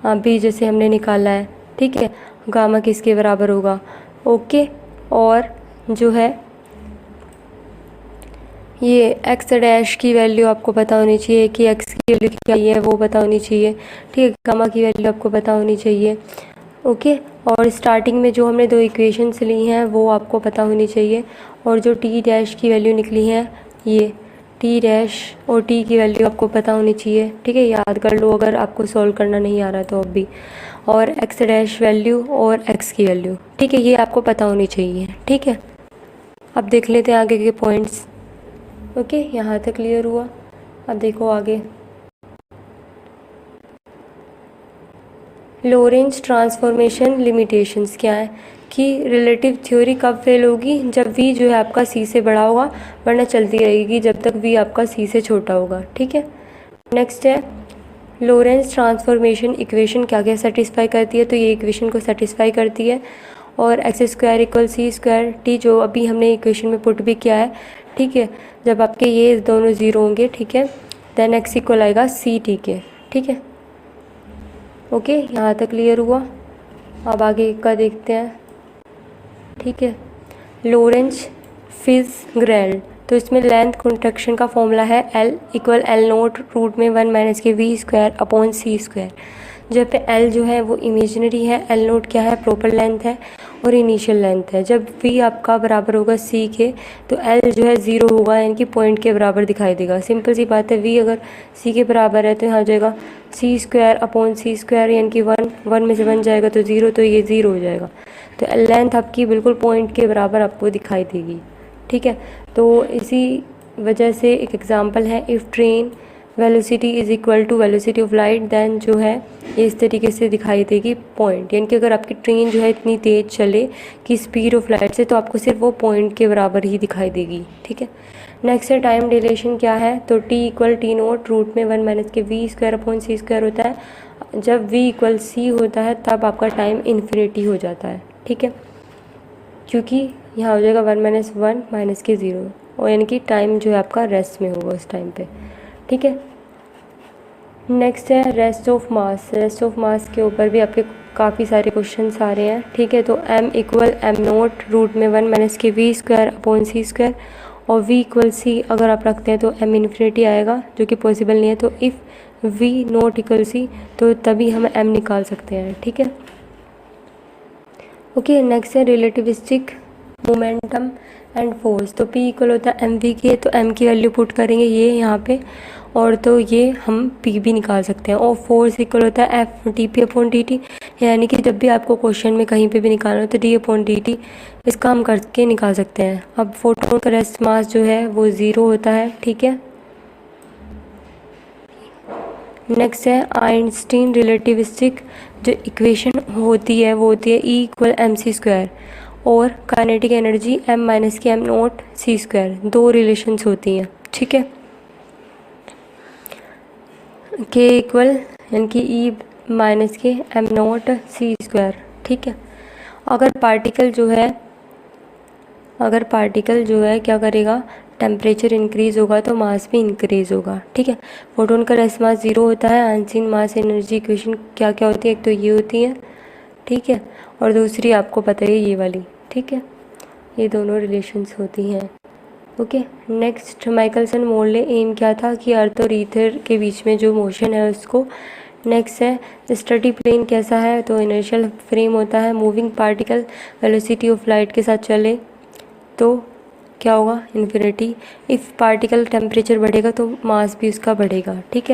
अभी जैसे हमने निकाला है। ठीक है, गामा किसके बराबर होगा। ओके, और जो है ये एक्स डैश की वैल्यू आपको पता होनी चाहिए कि एक्स की वैल्यू क्या है वो पता होनी चाहिए। ठीक है, गामा की वैल्यू आपको पता होनी चाहिए। ओके, और स्टार्टिंग में जो हमने दो इक्वेशंस ली हैं वो आपको पता होनी चाहिए, और जो टी डैश की वैल्यू निकली है ये टी डैश और टी की वैल्यू आपको पता होनी चाहिए। ठीक है, याद कर लो अगर आपको सॉल्व करना नहीं आ रहा तो अब भी, और एक्स डैश वैल्यू और एक्स की वैल्यू। ठीक है, ये आपको पता होनी चाहिए। ठीक है, अब देख लेते हैं आगे के पॉइंट्स। ओके, यहाँ तक क्लियर हुआ। अब देखो आगे, लोरेंज ट्रांसफॉर्मेशन लिमिटेशंस क्या है कि रिलेटिव थ्योरी कब फेल होगी, जब v जो है आपका c से बड़ा होगा, वरना चलती रहेगी जब तक v आपका c से छोटा होगा। ठीक है, नेक्स्ट है लोरेंज ट्रांसफॉर्मेशन इक्वेशन क्या क्या सेटिस्फाई करती है, तो ये इक्वेशन को सेटिस्फाई करती है। और x square equal c square t, जो अभी हमने इक्वेशन में पुट भी किया है। ठीक है, जब आपके ये दोनों ज़ीरो होंगे, ठीक है, देन एक्स इक्वल आएगा सी टी के। ठीक है, ओके, यहाँ तक क्लियर हुआ। अब आगे का देखते हैं। ठीक है, लोरेंज फिट्जगेरल्ड, तो इसमें लेंथ कॉन्ट्रैक्शन का फॉर्मूला है L equal L naught root में 1 माइनस के we square upon C square. जब पे एल जो है वो इमेजिनरी है, एल नोट क्या है, प्रॉपर लेंथ है और इनिशियल लेंथ है। जब वी आपका बराबर होगा सी के तो एल जो है ज़ीरो होगा, यानी कि पॉइंट के बराबर दिखाई देगा। सिंपल सी बात है, वी अगर सी के बराबर है तो यहाँ हो जाएगा सी स्क्वायर अपॉन सी स्क्वायर, यानी कि 1 में से 1 जाएगा तो ज़ीरो, तो ये ज़ीरो हो जाएगा। तो लेंथ आपकी बिल्कुल पॉइंट के बराबर आपको दिखाई देगी। ठीक है, तो इसी वजह से एक एग्जांपल है, if train velocity is equal to velocity of light, then जो है ये इस तरीके से दिखाई देगी पॉइंट, यानी कि अगर आपकी ट्रेन जो है इतनी तेज़ चले कि स्पीड ऑफ लाइट से, तो आपको सिर्फ वो पॉइंट के बराबर ही दिखाई देगी। ठीक है, नेक्स्ट है टाइम डिलेशन क्या है, तो t equal t naught root में 1-v² होता है। जब v इक्वल c होता है तब आपका टाइम इन्फिनिटी हो जाता है। ठीक है, क्योंकि यहाँ हो जाएगा 1-1 और यानी कि टाइम जो है आपका रेस्ट में होगा उस टाइम पे। ठीक है, नेक्स्ट है rest of mass. Rest of mass के ऊपर भी आपके काफ़ी सारे क्वेश्चंस आ रहे हैं। ठीक है, तो m इक्वल m0 रूट में 1-v² और v इक्वल c अगर आप रखते हैं तो m इन्फिनिटी आएगा, जो कि पॉसिबल नहीं है। तो if v not equal c तो तभी हम m निकाल सकते हैं। ठीक है, ओके, नेक्स्ट है रिलेटिविस्टिक मोमेंटम एंड फोर्स। तो p इक्वल होता है mv के, तो m की वैल्यू पुट करेंगे ये यहाँ पे, और तो ये हम p भी निकाल सकते हैं। और फोर्स इक्वल होता है f dp/dt, यानी कि जब भी आपको क्वेश्चन में कहीं पे भी निकालना हो तो d/dt इसका हम करके निकाल सकते हैं। अब फोटोन का रेस्ट मास जो है वो 0 होता है। ठीक है, नेक्स्ट है आइंस्टीन रिलेटिविस्टिक जो इक्वेशन होती है वो होती है E इक्वल mc², और काइनेटिक एनर्जी m-m0c², दो रिलेशंस होती हैं। ठीक है, k इक्वल यानी कि E माइनस के m0c²। ठीक है, अगर पार्टिकल जो है क्या करेगा, टेम्परेचर इंक्रीज़ होगा तो मास भी इंक्रीज़ होगा। ठीक है, फोटोन का रेस्ट मास 0 होता है। आइंस्टीन मास एनर्जी इक्वेशन क्या क्या होती है, एक तो ये होती है, ठीक है, और दूसरी आपको पता है ये वाली। ठीक है, ये दोनों रिलेशंस होती हैं। Okay, next Michelson Morley M क्या था कि अर्थ और ईथर के बीच में जो मोशन है उसको। नेक्स्ट है स्टडी प्लेन कैसा है, तो इनर्शियल फ्रेम होता है। Moving particle velocity of light के साथ चले तो क्या होगा, इन्फिनिटी। इफ़ पार्टिकल टेम्परेचर बढ़ेगा तो मास भी उसका बढ़ेगा। ठीक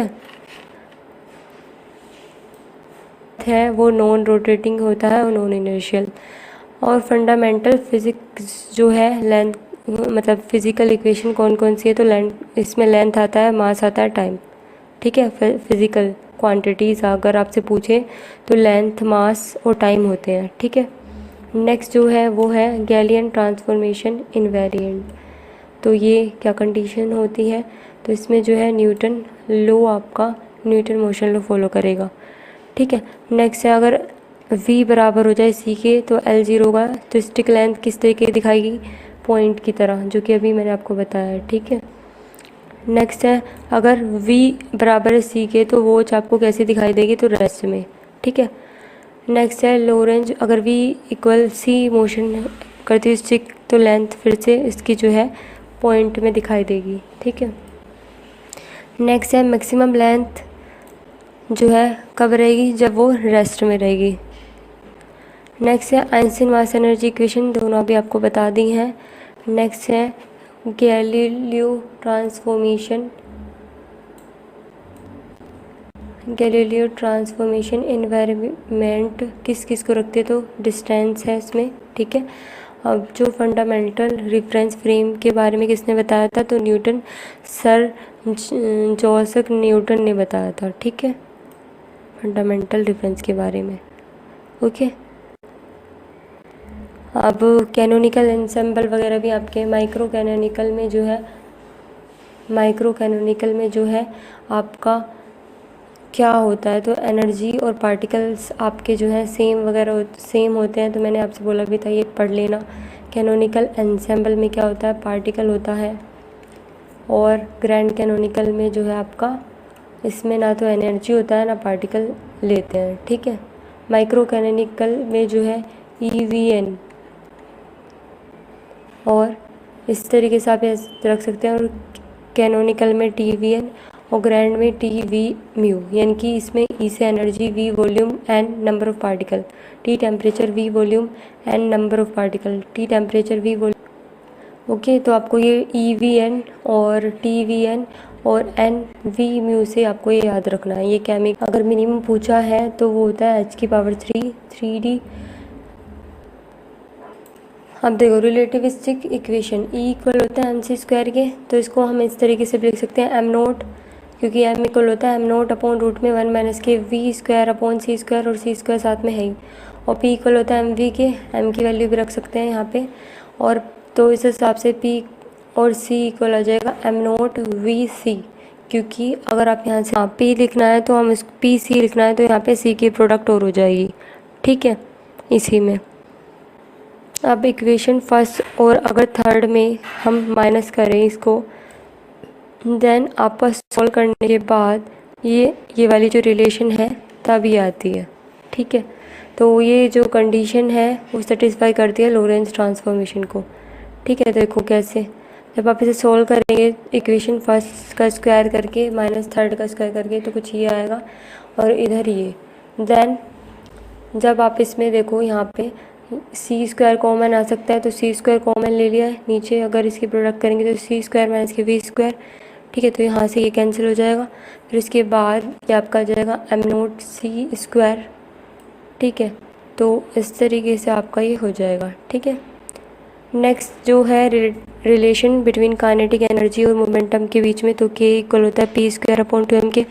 है वो नॉन रोटेटिंग होता है और नॉन इनर्शियल। और फंडामेंटल फिजिक्स जो है लेंथ, मतलब फिज़िकल इक्वेशन कौन कौन सी है, तो इसमें लेंथ आता है, मास आता है, टाइम। ठीक है, फिज़िकल क्वांटिटीज़ अगर आपसे पूछे तो लेंथ, मास और टाइम होते हैं। ठीक है, नेक्स्ट जो है वो है गैलियन ट्रांसफॉर्मेशन इनवेरिएंट। तो ये क्या कंडीशन होती है, तो इसमें जो है न्यूटन लॉ, आपका न्यूटन मोशन लॉ फॉलो करेगा। ठीक है, नेक्स्ट है अगर v बराबर हो जाए c के तो l 0 होगा। तो स्टिक लेंथ किस तरीके की दिखाएगी, पॉइंट की तरह, जो कि अभी मैंने आपको बताया है। ठीक है, नेक्स्ट है अगर v बराबर है c के तो वॉच आपको कैसे दिखाई देगी, तो रेस्ट में। ठीक है, नेक्स्ट है लोरेंज, अगर v इक्वल c मोशन करती है स्टिक तो लेंथ फिर से इसकी जो है पॉइंट में दिखाई देगी। ठीक है, नेक्स्ट है मैक्सिमम लेंथ जो है कब रहेगी, जब वो रेस्ट में रहेगी। नेक्स्ट है आइंस्टीन मास एनर्जी इक्वेशन, दोनों अभी आपको बता दी हैं। नेक्स्ट है गैलीलियो ट्रांसफॉर्मेशन एनवायरनमेंट किस किस को रखते, तो डिस्टेंस है इसमें। ठीक है, अब जो फंडामेंटल रेफरेंस फ्रेम के बारे में किसने बताया था, तो न्यूटन, सर जॉसक न्यूटन ने बताया था। ठीक है, फंडामेंटल डिफरेंस के बारे में। ओके, अब कैनोनिकल एंसेंबल वगैरह भी आपके माइक्रो कैनोनिकल में जो है आपका क्या होता है, तो एनर्जी और पार्टिकल्स आपके जो है सेम होते हैं। तो मैंने आपसे बोला भी था ये पढ़ लेना। कैनोनिकल एंसेंबल में क्या होता है, पार्टिकल होता है, और ग्रैंड कैनोनिकल में जो है आपका इसमें ना तो एनर्जी होता है ना पार्टिकल लेते हैं। ठीक है, माइक्रो कैनोनिकल में जो है EVN, और इस तरीके से आप रख सकते हैं, और कैनोनिकल में TVN और ग्रैंड में TVmu, यानी कि इसमें E से energy, V volume and number of particle, T temperature, V volume and number of particle, T temperature, V volume. Okay, तो आपको ये EVN और TVN और NVmu से आपको ये याद रखना है। ये केमिकल अगर मिनिमम पूछा है तो वो होता है h⁻³ 3D। अब देखो रिलेटिविस्टिक इक्वेशन ई इक्वल होता है एम सी स्क्वायर के, तो इसको हम इस तरीके से भी लिख सकते हैं एम नोट, क्योंकि एम इक्वल होता है एम नोट अपॉन रूट में 1 माइनस के we square upon C square, और सी स्क्वायर साथ में है ही, और पी इक्वल होता है एम वी के, एम की वैल्यू भी रख सकते हैं यहाँ पे, और तो इस हिसाब से पी और सी इक्वल आ जाएगा एम नोट वी सी, क्योंकि अगर आप यहाँ से पी लिखना है तो हम इस पी सी लिखना है तो यहाँ पे सी की प्रोडक्ट और हो जाएगी, ठीक है इसी में। अब इक्वेशन फर्स्ट और अगर थर्ड में हम माइनस करें इसको, देन आपस सॉल्व करने के बाद ये वाली जो रिलेशन है तब ये आती है, ठीक है। तो ये जो कंडीशन है वो सेटिस्फाई करती है लोरेंज ट्रांसफॉर्मेशन को, ठीक है। देखो कैसे, जब आप इसे सॉल्व करेंगे इक्वेशन फर्स्ट का स्क्वायर करके माइनस थर्ड का स्क्वायर करके तो कुछ ये आएगा, और इधर ये, देन जब आप इसमें देखो यहाँ पे सी स्क्वायर कॉमन आ सकता है तो सी स्क्वायर कॉमन ले लिया है, नीचे अगर इसकी प्रोडक्ट करेंगे तो सी स्क्वायर माइनस के वी स्क्वायर, ठीक है। तो यहाँ से ये कैंसिल हो जाएगा, फिर इसके बाद ये आपका आ जाएगा एम नोट सी स्क्वायर, ठीक है। तो इस तरीके से आपका ये हो जाएगा, ठीक है। नेक्स्ट जो है रिलेशन बिटवीन काइनेटिक एनर्जी और मोमेंटम के बीच में, तो के इक्वल होता है पी स्क्वायर अपॉन 2m के।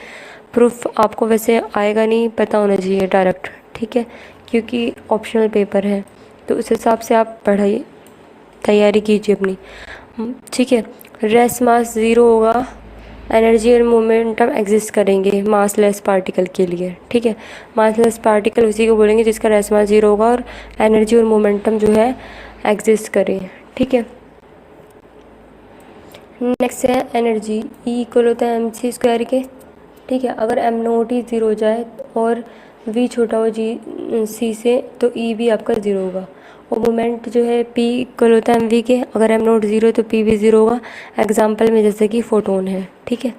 प्रूफ आपको वैसे आएगा नहीं, पता होना चाहिए डायरेक्ट, ठीक है, क्योंकि ऑप्शनल पेपर है, तो उस हिसाब से आप पढ़ाइए, तैयारी कीजिए अपनी, ठीक है। रेस्ट मास ज़ीरो होगा, एनर्जी और मोमेंटम एग्जिस्ट करेंगे मास लेस पार्टिकल के लिए, ठीक है। मास लेस पार्टिकल उसी को बोलेंगे जिसका रेस्ट मास ज़ीरो होगा और एनर्जी और मोमेंटम जो है एग्जिस्ट करे, ठीक है। नेक्स्ट है एनर्जी, ई इक्वल होता है एम सी स्क्वायर के, ठीक है। अगर एम नोट ही ज़ीरो हो जाए और वी छोटा हो जी सी से तो ई भी आपका ज़ीरो होगा, और मोमेंट जो है पी इक्वल होता है एम वी के, अगर एम नोट ज़ीरो तो पी भी ज़ीरो होगा, एग्जाम्पल में जैसे कि फोटोन है, ठीक है,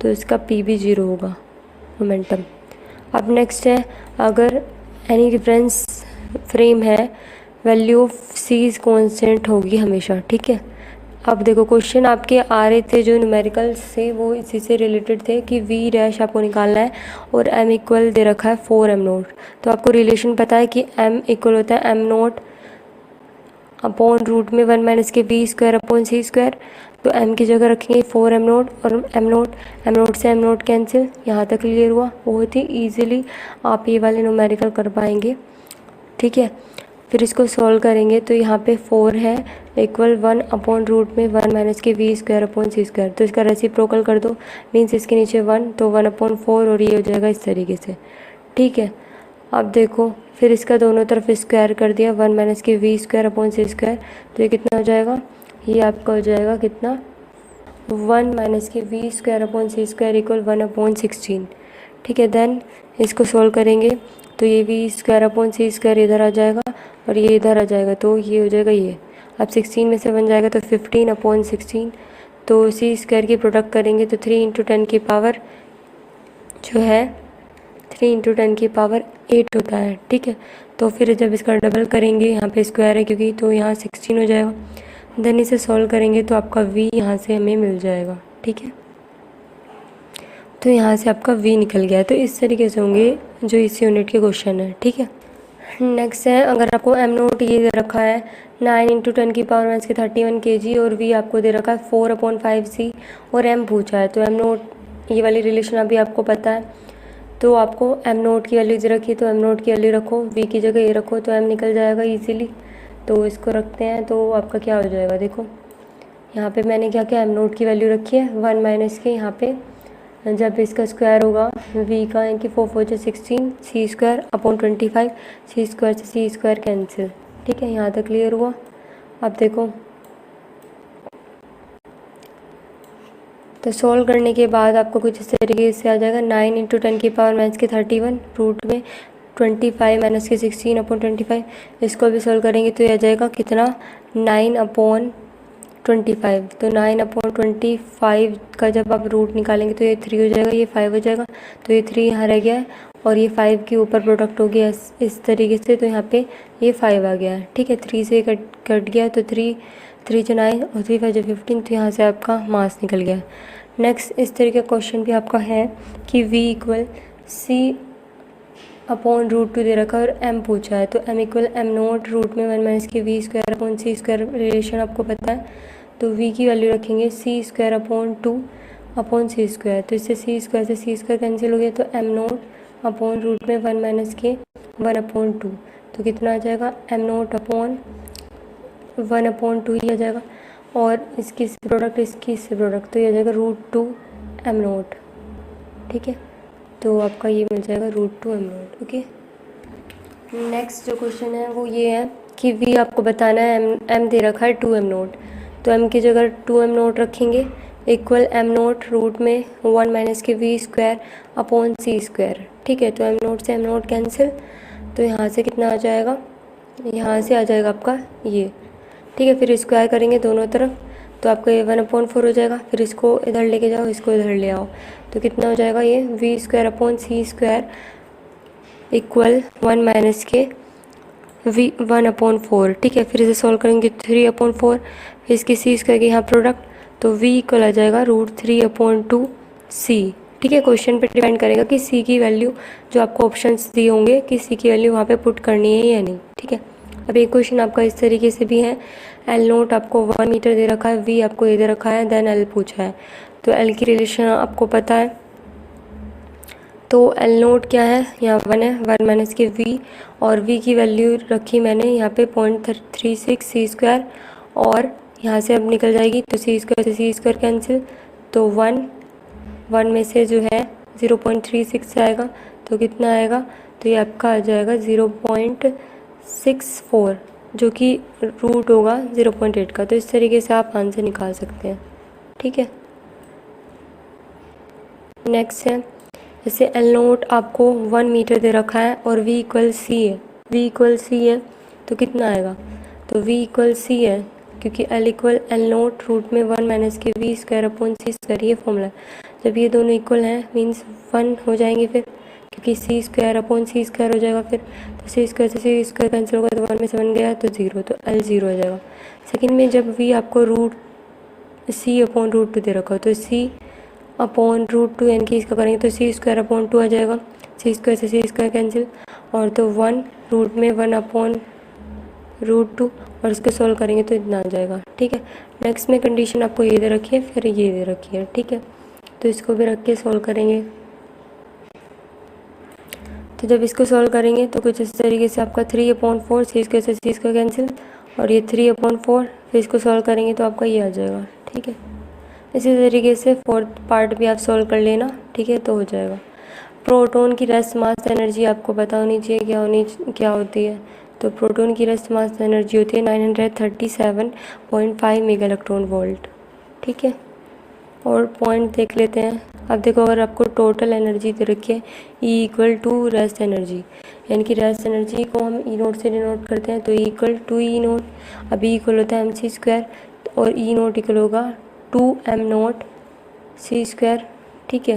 तो इसका पी भी ज़ीरो होगा मोमेंटम। अब नेक्स्ट है, अगर एनी रेफरेंस फ्रेम है value of c is constant होगी हमेशा, ठीक है। अब देखो क्वेश्चन आपके आ रहे थे जो न्यूमेरिकल से, वो इसी से रिलेटेड थे कि वी डैश आपको निकालना है और एम इक्वल दे रखा है 4m नोट, तो आपको रिलेशन पता है कि m इक्वल होता है m नोट अपॉन रूट में 1 माइनस के we square upon C square, तो m की जगह रखेंगे 4m नोट और m नोट से m नोट कैंसिल, यहाँ तक क्लियर हुआ। बहुत ही ईजिली आप ये वाले न्यूमेरिकल कर पाएंगे, ठीक है। फिर इसको सॉल्व करेंगे तो यहाँ पे 4 है इक्वल 1 अपॉन रूट में 1 माइनस के we square upon C square, तो इसका रेसिप्रोकल कर दो, मीन्स इसके नीचे 1 तो 1 अपॉन 4 और ये हो जाएगा इस तरीके से, ठीक है। अब देखो फिर इसका दोनों तरफ स्क्वायर कर दिया, 1 माइनस के we square upon C square, तो ये कितना हो जाएगा, ये आपका हो जाएगा कितना 1 माइनस के we square upon C square equal 1 upon 16, ठीक है। देन इसको सॉल्व करेंगे तो ये वी स्क्वायर अपॉन सी स्क्वायर इधर आ जाएगा और ये इधर आ जाएगा, तो ये हो जाएगा ये। अब 16 में से 1 जाएगा तो 15 अपॉन 16, तो सी स्क्वायर की प्रोडक्ट करेंगे तो 3 इंटू 10 की पावर जो है 3 इंटू 10 की पावर 8 होता है, ठीक है। तो फिर जब इसका डबल करेंगे, यहाँ पे स्क्वायर है क्योंकि, तो यहाँ 16 हो जाएगा। देन इसे सॉल्व करेंगे तो आपका वी यहाँ से हमें मिल जाएगा, ठीक है। तो यहाँ से आपका वी निकल गया। तो इस तरीके से होंगे जो इस यूनिट के क्वेश्चन है, ठीक है। नेक्स्ट है, अगर आपको एम नोट ये दे रखा है 9 इंटू 10 की पावर माइनस के 31 kg और वी आपको दे रखा है 4 अपॉन 5c और एम पूछा है, तो एम नोट ये वाली रिलेशन अभी आपको पता है, तो आपको एम नोट की वैल्यू दे रखी है तो एम नोट की वैल्यू रखो, वी की जगह ये रखो तो एम निकल जाएगा इजीली। तो इसको रखते हैं तो आपका क्या हो जाएगा, देखो यहाँ पे मैंने क्या किया, एम नोट की वैल्यू रखी है 1 माइनस के, यहाँ पे जब इसका स्क्वायर होगा वी का यानी कि 4 4 16 सी स्क्वायर अपॉन 25, सी स्क्वायर से सी स्क्वायर कैंसिल, ठीक है। यहाँ तक क्लियर हुआ। अब देखो तो सॉल्व करने के बाद आपको कुछ इस तरीके से आ जाएगा 9 इंटू 10 की पावर माइनस के 31 रूट में 25 माइनस के 16 अपॉन 25, इसको भी सॉल्व करेंगे तो ये आ जाएगा कितना 9 अपॉन 25, तो 9 अपॉन 25 का जब आप रूट निकालेंगे तो ये 3 हो जाएगा, ये 5 हो जाएगा, तो ये 3 यहाँ रह गया है और ये 5 के ऊपर प्रोडक्ट हो गया इस तरीके से, तो यहाँ पे ये 5 आ गया है, ठीक है। 3 से कट गया तो 3 3 जो 9 और 3 5 जो 15, तो यहाँ से आपका मास निकल गया। नेक्स्ट इस तरीके का क्वेश्चन भी आपका है कि v equal C upon root two दे रखा है और एम पूछा है, तो M equal M note root में 1 माइनस के we square upon C square relation आपको पता है। तो वी की वैल्यू रखेंगे सी स्क्वायर अपॉन 2 अपॉन सी स्क्वायर, तो इससे सी स्क्वायर से सी स्क्वायर कैंसिल हो गया, तो एम नोट अपॉन रूट में 1 माइनस के 1 अपॉन 2, तो कितना आ जाएगा एम नोट अपॉन 1 अपॉन 2 ही आ जाएगा, और इसकी इससे प्रोडक्ट इसकी इससे प्रोडक्ट, तो ये आ जाएगा रूट 2 एम नोट। ठीक है, तो आपका ये मिल जाएगा root 2 m naught. Okay, next जो क्वेश्चन है वो ये है कि वी आपको बताना है, एम दे रखा है 2 एम नोट, तो एम की जगह 2 एम नोट रखेंगे इक्वल एम नोट रूट में 1 माइनस के we square upon C square. ठीक है, तो एम नोट से एम नोट कैंसिल, तो यहाँ से कितना आ जाएगा, यहाँ से आ जाएगा आपका ये। ठीक है, फिर स्क्वायर करेंगे दोनों तरफ, तो आपका ये 1/4 हो जाएगा, फिर इसको इधर लेके जाओ, इसको इधर ले आओ, तो कितना हो जाएगा ये वी स्क्वायर अपॉन सी स्क्वायर इक्वल 1 माइनस के वी 1/4। ठीक है, फिर इसे सॉल्व करेंगे 3/4, फिर इसकी सी स्क्वायर के यहाँ प्रोडक्ट, तो वी इक्वल आ जाएगा रूट 3/2 सी। ठीक है, क्वेश्चन पे डिपेंड करेगा कि सी की वैल्यू जो आपको ऑप्शंस दिए होंगे कि सी की वैल्यू वहाँ पे पुट करनी है या नहीं। ठीक है, अब एक क्वेश्चन आपका इस तरीके से भी है, एल नोट आपको 1 मीटर दे रखा है, वी आपको ये दे रखा है, देन एल पूछा है, तो एल की रिलेशन आपको पता है, तो एल नोट क्या है, यहाँ 1 है, 1 माइनस के वी, और वी की वैल्यू रखी मैंने यहाँ पे 0.36 सी स्क्वायर, और यहाँ से अब निकल जाएगी, तो सी स्क्वायर से सी स्क्वायर कैंसिल, तो 1 में से जो है 0.36 आएगा, तो कितना आएगा, तो ये आपका आ जाएगा 0.64, जो कि रूट होगा 0.8 का। तो इस तरीके से आप आंसर निकाल सकते हैं। ठीक है, नेक्स्ट है, जैसे एल नोट आपको 1 मीटर दे रखा है और वी इक्वल सी है, वी इक्वल सी है, तो कितना आएगा, तो वी इक्वल सी है, क्योंकि l equal L naught root में 1 माइनस के we square upon C square, ये फॉर्मूला है। जब ये दोनों इक्वल हैं मीन्स 1 हो जाएंगे, फिर क्योंकि सी स्क्वायर अपॉन सी स्क्वायर हो जाएगा, फिर तो सी स्क्वायर से सी स्क्वायर कैंसिल होगा, तो 1 में से 1 गया तो 0, तो एल 0 हो जाएगा। सेकेंड में जब वी आपको रूट सी अपॉन रूट 2 दे रखा हो, तो सी अपॉन रूट 2 यानी कि इसका करेंगे तो सी स्क्वायर अपॉन 2 आ जाएगा, सी स्क्वायर से सी स्क्वायर कैंसिल, और तो 1 रूट में 1 अपॉन रूट 2, और इसको सॉल्व करेंगे तो इतना आ जाएगा। ठीक है, नेक्स्ट में कंडीशन आपको ये दे रखी है, फिर ये दे रखी है। ठीक है, तो इसको भी रख के सॉल्व करेंगे, तो जब इसको सॉल्व करेंगे तो कुछ इस तरीके से आपका 3/4 सी स्क्वायर से सी स्क्वायर कैंसिल, और ये 3/4, फिर इसको सॉल्व करेंगे तो आपका ये आ जाएगा। ठीक है, इसी तरीके से फोर्थ पार्ट भी आप सॉल्व कर लेना। ठीक है, तो हो जाएगा। प्रोटॉन की रेस्ट मास एनर्जी आपको पता होनी चाहिए क्या होती है, तो प्रोटॉन की रेस्ट मास एनर्जी होती है 937.5 मेगा इलेक्ट्रॉन वोल्ट। ठीक है, और पॉइंट देख लेते हैं। अब देखो, अगर आपको टोटल एनर्जी दे रखी है E equal to rest energy, यानी कि रेस्ट एनर्जी को हम ई नोट से डिनोट करते हैं, तो E equal to E naught, अब ई इक्वल होता है एम सी स्क्वायर, और ई नोट इक्वल होगा 2 एम नोट सी स्क्वायर। ठीक है,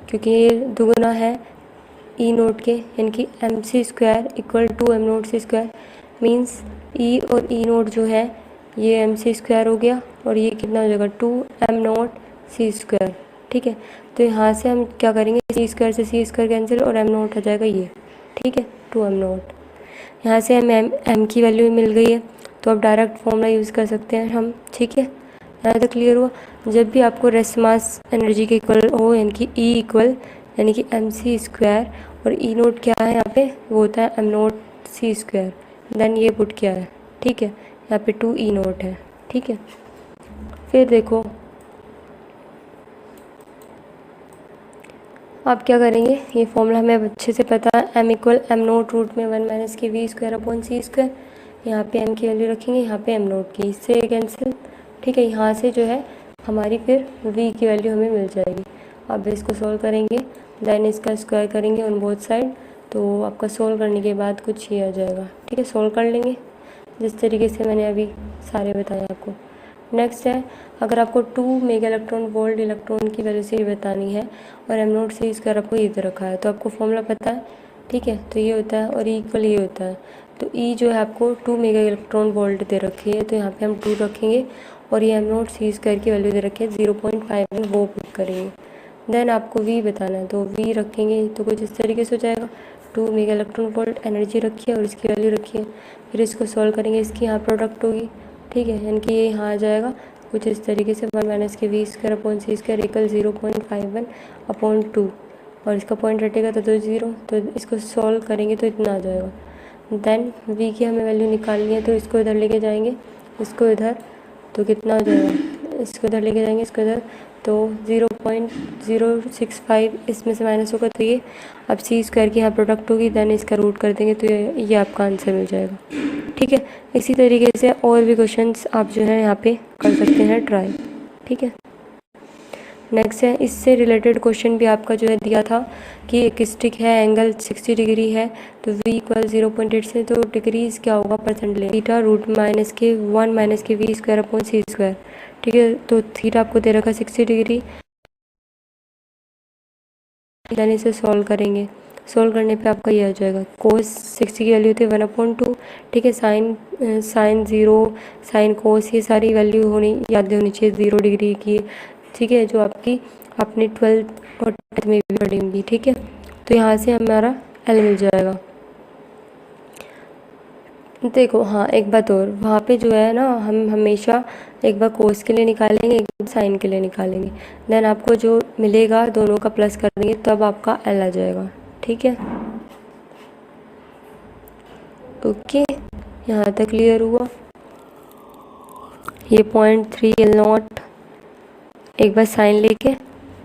क्योंकि ये दुगुना है ई नोट के, यानी कि m c square equal to m naught c square, means E और ई नोट जो है ये एम सी स्क्वायर हो गया, और ये कितना हो जाएगा 2 एम नोट सी स्क्वायर। ठीक है, तो यहाँ से हम क्या करेंगे, सी स्क्वायर से सी स्क्वायर कैंसिल, और एम नोट हो जाएगा ये। ठीक है, 2 एम नोट, यहाँ से हमें एम की वैल्यू मिल गई है, तो अब डायरेक्ट फॉर्मूला यूज़ कर सकते हैं हम। ठीक है, यहाँ तक क्लियर हुआ। जब भी आपको रेस्ट मास एनर्जी के इक्वल हो, यानी कि ई इक्वल यानी कि एम सी स्क्वायर, और ई नोट क्या है यहाँ पे, वो होता है M naught c square, then ये पुट क्या है। ठीक है, यहाँ पे 2 ई नोट है। ठीक है, फिर देखो आप क्या करेंगे, ये फॉर्मूला हमें अच्छे से पता है, m equal M note root में 1 माइनस के we square upon C square, यहाँ पे एम की वैल्यू रखेंगे, यहाँ पे एम नोट की, इससे कैंसिल। ठीक है, यहाँ से जो है हमारी फिर वी की वैल्यू हमें मिल जाएगी। अब इसको सॉल्व करेंगे, देन इसका स्क्वायर करेंगे ऑन बोथ साइड, तो आपका सॉल्व करने के बाद कुछ ये आ जाएगा। ठीक है, सॉल्व कर लेंगे जिस तरीके से मैंने अभी सारे बताए आपको। नेक्स्ट है, अगर आपको 2 मेगा इलेक्ट्रॉन वोल्ट इलेक्ट्रॉन की वेलोसिटी बतानी है और एम नोट सी स्क्वायर आपको ये दे रखा है, तो आपको फॉर्मूला पता है। ठीक है, तो ये होता है, और ई इक्वल ये होता है, तो ई जो है आपको 2 मेगा इलेक्ट्रॉन वोल्ट दे रखी है, तो यहाँ पे हम 2 रखेंगे, और ये एम नोट सी स्क्वायर की वैल्यू दे रखी है 0.5, वो पुट करेंगे। देन आपको वी बताना है, तो वी रखेंगे तो कुछ इस तरीके से हो जाएगा 2 मेगा इलेक्ट्रॉन वोल्ट एनर्जी रखी है और इसकी वैल्यू रखी है। फिर इसको सॉल्व करेंगे, इसकी यहाँ प्रोडक्ट होगी, ठीक है, यानी कि ये यहाँ आ जाएगा कुछ इस तरीके से 1 माइनस के we square upon C square equal 0.51 upon 2, और इसका पॉइंट हटेगा तो 0, तो इसको सॉल्व करेंगे तो इतना आ जाएगा। देन वी की हमें वैल्यू निकालनी है, तो इसको इधर लेके जाएंगे, इसको इधर, तो कितना हो जाएगा, इसको इधर लेके जाएंगे, इसको इधर, तो 0.065 इसमें से माइनस होगा, तो ये अब सी स्क्वायर की यहाँ प्रोडक्ट होगी, देन इसका रूट कर देंगे तो ये आपका आंसर मिल जाएगा। ठीक है, इसी तरीके से और भी क्वेश्चंस आप जो है यहाँ पे कर सकते हैं ट्राई। ठीक है, नेक्स्ट है, इससे रिलेटेड क्वेश्चन भी आपका जो है दिया था कि एक स्टिक है, एंगल 60 डिग्री है, तो v इक्वल 0.8 से, तो डिग्रीज क्या होगा परसेंट ले, थीटा रूट माइनस के 1 माइनस के we square upon C square. ठीक है, तो थीटा आपको दे रखा 60 डिग्री, यानी इसे सॉल्व करेंगे, सॉल्व करने पे आपका ये आ जाएगा, कोस 60 की वैल्यू होती है 1/2। ठीक है, साइन 0, साइन कोस, ये सारी वैल्यू याद होनी चाहिए 0 डिग्री की। ठीक है, जो आपकी आपने 12th और 10th में भी पढ़ी होंगी। ठीक है, तो यहाँ से हमारा एल मिल जाएगा। देखो हाँ, एक बात और, वहाँ पे जो है ना, हम हमेशा एक बार कोस के लिए निकालेंगे, एक बार साइन के लिए निकालेंगे, देन आपको जो मिलेगा दोनों का प्लस कर देंगे, तब आपका एल आ जाएगा। ठीक है, ओके, यहाँ तक क्लियर हुआ। ये 0.3 L0 एक बार साइन लेके,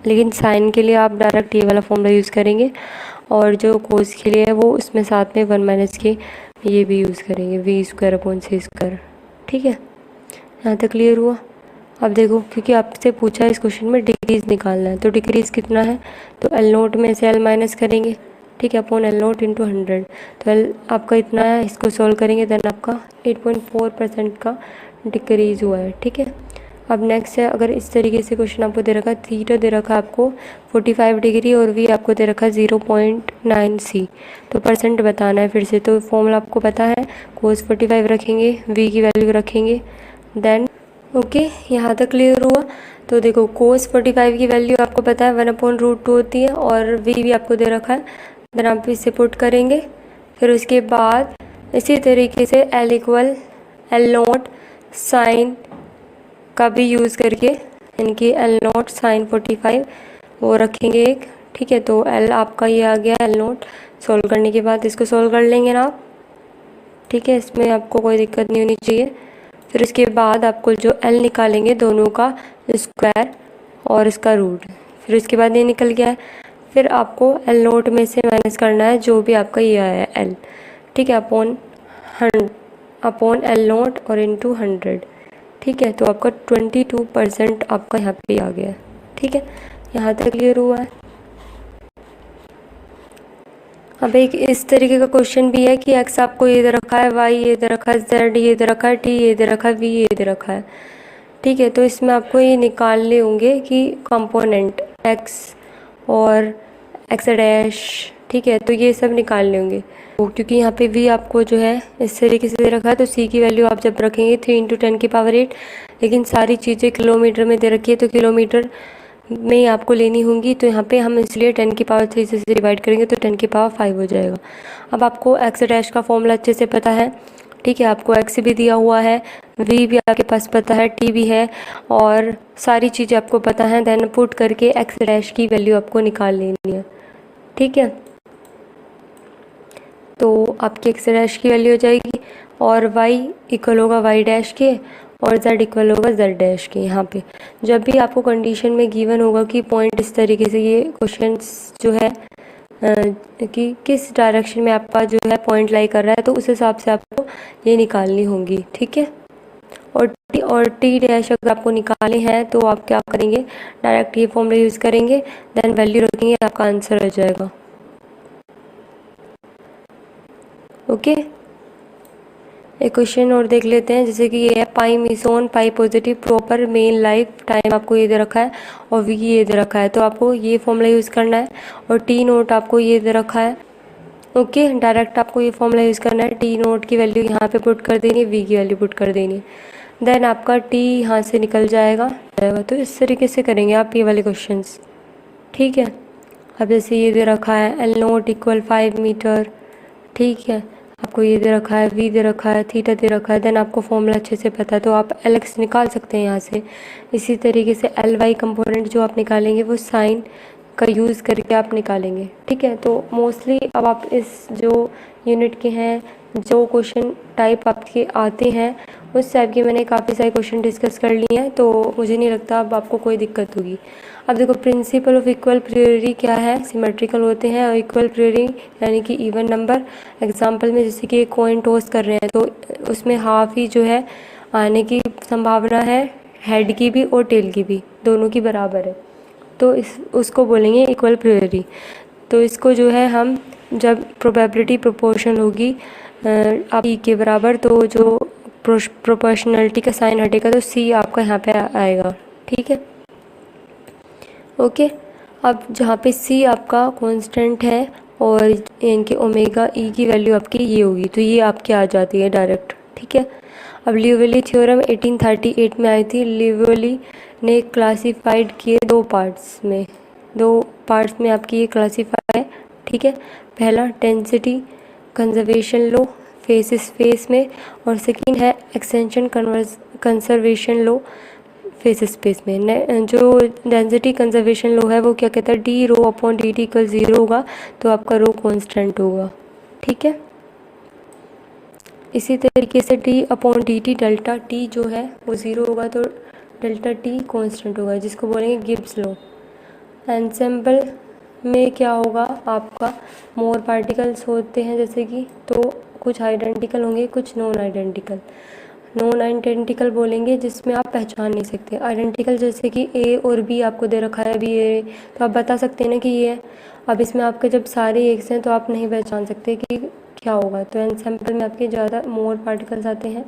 लेकिन साइन के लिए आप डायरेक्ट ये वाला फॉर्मूला यूज़ करेंगे, और जो कोस के लिए है वो उसमें साथ में 1 माइनस के ये भी यूज़ करेंगे, वी स्क्वायर अपॉन सी स्क्वायर। ठीक है, यहाँ तक क्लियर हुआ। अब देखो, क्योंकि आपसे पूछा है इस क्वेश्चन में डिग्रीज निकालना है, तो डिग्रीज कितना है, तो L0 में से L माइनस करेंगे, ठीक है, अपॉन L0 इंटू 100, तो L आपका इतना है, इसको सॉल्व करेंगे, देन आपका 8.4% का डिक्रीज हुआ है। ठीक है, अब नेक्स्ट है, अगर इस तरीके से क्वेश्चन आपको दे रखा है, थीटा दे रखा है आपको 45 डिग्री और वी आपको दे रखा है 0.9 सी, तो परसेंट बताना है फिर से। तो फॉर्मूला आपको पता है, कोस 45 रखेंगे, वी की वैल्यू रखेंगे, देन ओके, यहाँ तक क्लियर हुआ। तो देखो, कोस 45 की वैल्यू आपको पता है 1/√2 होती है, और वी भी आपको दे रखा है, देन आप इसे पुट करेंगे। फिर उसके बाद इसी तरीके से एल इक्वल L0 साइन का भी यूज़ करके, इनकी L0 साइन 45 वो रखेंगे एक। ठीक है, तो L आपका ये आ गया L0, सॉल्व करने के बाद इसको सॉल्व कर लेंगे ना आप। ठीक है, इसमें आपको कोई दिक्कत नहीं होनी चाहिए। फिर इसके बाद आपको जो L निकालेंगे दोनों का स्क्वायर और इसका रूट, फिर इसके बाद ये निकल गया है, फिर आपको L0 में से माइनस करना है जो भी आपका ये आया है L। ठीक है, अपॉन L0 और इंटू 100। ठीक है, तो आपका 22% आपका यहाँ पे आ गया है। ठीक है, यहाँ तक क्लियर हुआ है। अब एक इस तरीके का क्वेश्चन भी है कि x आपको ये दे रखा है, y ये दे रखा है, z ये दे रखा है, t ये दे रखा है, v ये दे रखा है। ठीक है, तो इसमें आपको ये निकालने होंगे कि कंपोनेंट x और x डैश, ठीक है, तो ये सब निकालने होंगे। क्योंकि यहाँ पे v आपको जो है इस तरीके से दे रखा है, तो c की वैल्यू आप जब रखेंगे 3 × 10⁸, लेकिन सारी चीज़ें किलोमीटर में दे रखी है, तो किलोमीटर में आपको लेनी होंगी, तो यहाँ पे हम इसलिए 10⁻³ से डिवाइड करेंगे, तो 10⁵ हो जाएगा। अब आपको x डैश का फॉर्मूला अच्छे से पता है। ठीक है, आपको x भी दिया हुआ है, v भी आपके पास पता है, t भी है, और सारी चीज़ें आपको पता है, देन पुट करके x डैश की वैल्यू आपको निकाल लेनी है। ठीक है, तो आपकी x डैश की वैल्यू हो जाएगी, और y इक्वल होगा y डैश के, और z इक्वल होगा z डैश के। यहाँ पे जब भी आपको कंडीशन में गिवन होगा कि पॉइंट इस तरीके से, ये क्वेश्चंस जो है कि किस डायरेक्शन में आपका जो है पॉइंट लाई कर रहा है, तो उस हिसाब से आपको ये निकालनी होंगी। ठीक है, और टी डैश अगर आपको निकाले हैं तो आप क्या करेंगे, डायरेक्ट ये फॉर्मूला यूज़ करेंगे, देन वैल्यू रखेंगे, आपका आंसर हो जाएगा। ओके, एक क्वेश्चन और देख लेते हैं, जैसे कि ये है pi meson pi positive proper mean lifetime आपको ये दे रखा है, और वी ये दे रखा है, तो आपको ये फॉर्मूला यूज़ करना है, और टी नोट आपको ये दे रखा है। ओके, डायरेक्ट आपको ये फॉर्मूला यूज़ करना है, टी नोट की वैल्यू यहाँ पे पुट कर देनी है, वी की वैल्यू पुट कर देनी है, देन आपका टी यहाँ से निकल जाएगा। तो इस तरीके से करेंगे आप ये वाले क्वेश्चंस। ठीक है, अब जैसे ये दे रखा है L नोट इक्वल 5 मीटर, ठीक है, आपको ये दे रखा है, V दे रखा है, थीटा दे रखा है, देन आपको फॉर्मूला अच्छे से पता है तो आप LX निकाल सकते हैं यहाँ से। इसी तरीके से LY कंपोनेंट जो आप निकालेंगे वो साइन का यूज़ करके आप निकालेंगे, ठीक है। तो मोस्टली अब आप इस जो यूनिट के हैं, जो क्वेश्चन टाइप आपके आते हैं उस टाइप के मैंने काफ़ी सारे क्वेश्चन डिस्कस कर लिए हैं, तो मुझे नहीं लगता अब आपको कोई दिक्कत होगी। अब देखो प्रिंसिपल ऑफ इक्वल प्रियोरी क्या है, सिमेट्रिकल होते हैं, और इक्वल प्रियोरी यानी कि इवन नंबर। एग्जांपल में जैसे कि कॉइन टॉस कर रहे हैं तो उसमें हाफ ही जो है आने की संभावना है, हेड की भी और टेल की भी, दोनों की बराबर है, तो उसको बोलेंगे इक्वल प्रियोरी। तो इसको जो है हम जब प्रोबेबिलिटी प्रोपोर्शन होगी आप ई के बराबर, तो जो प्रोपोर्शनलिटी का साइन हटेगा तो सी आपका यहाँ पे आएगा, ठीक है, ओके। अब जहाँ पे सी आपका कांस्टेंट है और इनके ओमेगा ई की वैल्यू आपकी ये होगी, तो ये आपकी आ जाती है डायरेक्ट, ठीक है। अब लियोविली थ्योरम 1838 में आई थी। लियोविली ने क्लासिफाइड किए दो पार्ट्स में आपकी ये क्लासिफाई है, ठीक है। पहला डेंसिटी कंजर्वेशन लो फेस में, और सेकंड है एक्सटेंशन कंजर्वेशन लो फेस स्पेस में। जो डेंसिटी कंजर्वेशन लो है वो क्या कहता है, D rho upon D T equal 0 होगा, तो आपका रो कांस्टेंट होगा, ठीक है। इसी तरीके से D upon D T delta T जो है वो 0 होगा, तो डेल्टा टी कांस्टेंट होगा, जिसको बोलेंगे गिब्स लो। एंसेंबल में क्या होगा, आपका मोर पार्टिकल्स होते हैं जैसे कि, तो कुछ आइडेंटिकल होंगे, कुछ नॉन आइडेंटिकल बोलेंगे जिसमें आप पहचान नहीं सकते। आइडेंटिकल जैसे कि ए और बी आपको दे रखा है, बी ए, तो आप बता सकते हैं ना कि ये है। अब इसमें आपके जब सारे एक्स हैं तो आप नहीं पहचान सकते कि क्या होगा, तो एनसैम्पल में आपके ज़्यादा मोर पार्टिकल्स आते हैं,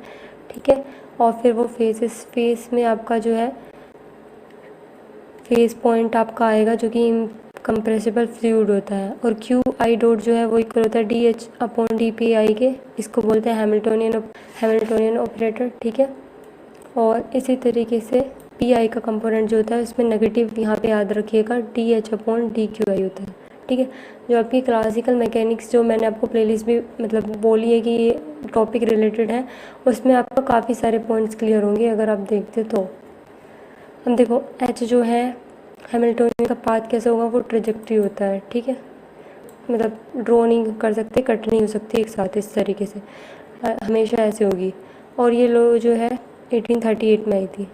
ठीक है। और फिर वो फेस में आपका जो है फेस पॉइंट आपका आएगा जो कि कंप्रेसिबल फ्लूइड होता है, और क्यू आई डॉट जो है वो इक्वल होता है D H upon D P I के, इसको बोलते हैं हैमिल्टोनियन ऑपरेटर, ठीक है। और इसी तरीके से पी आई का कंपोनेंट जो होता है उसमें नेगेटिव यहाँ पे याद रखिएगा, D H upon D Q I होता है, ठीक है। जो आपकी क्लासिकल मैकेनिक्स जो मैंने आपको प्लेलिस्ट भी मतलब बोली है कि ये टॉपिक रिलेटेड है, उसमें आपको काफ़ी सारे पॉइंट्स क्लियर होंगे अगर आप देखते तो। हम देखो एच जो है हैमिल्टोनियन का पाथ कैसे होगा, वो ट्रेजेक्ट्री होता है, ठीक है, मतलब ड्रॉ नहीं कर सकते, कट नहीं हो सकती एक साथ, इस तरीके से हमेशा ऐसे होगी। और ये लो जो है 1838 में आई थी।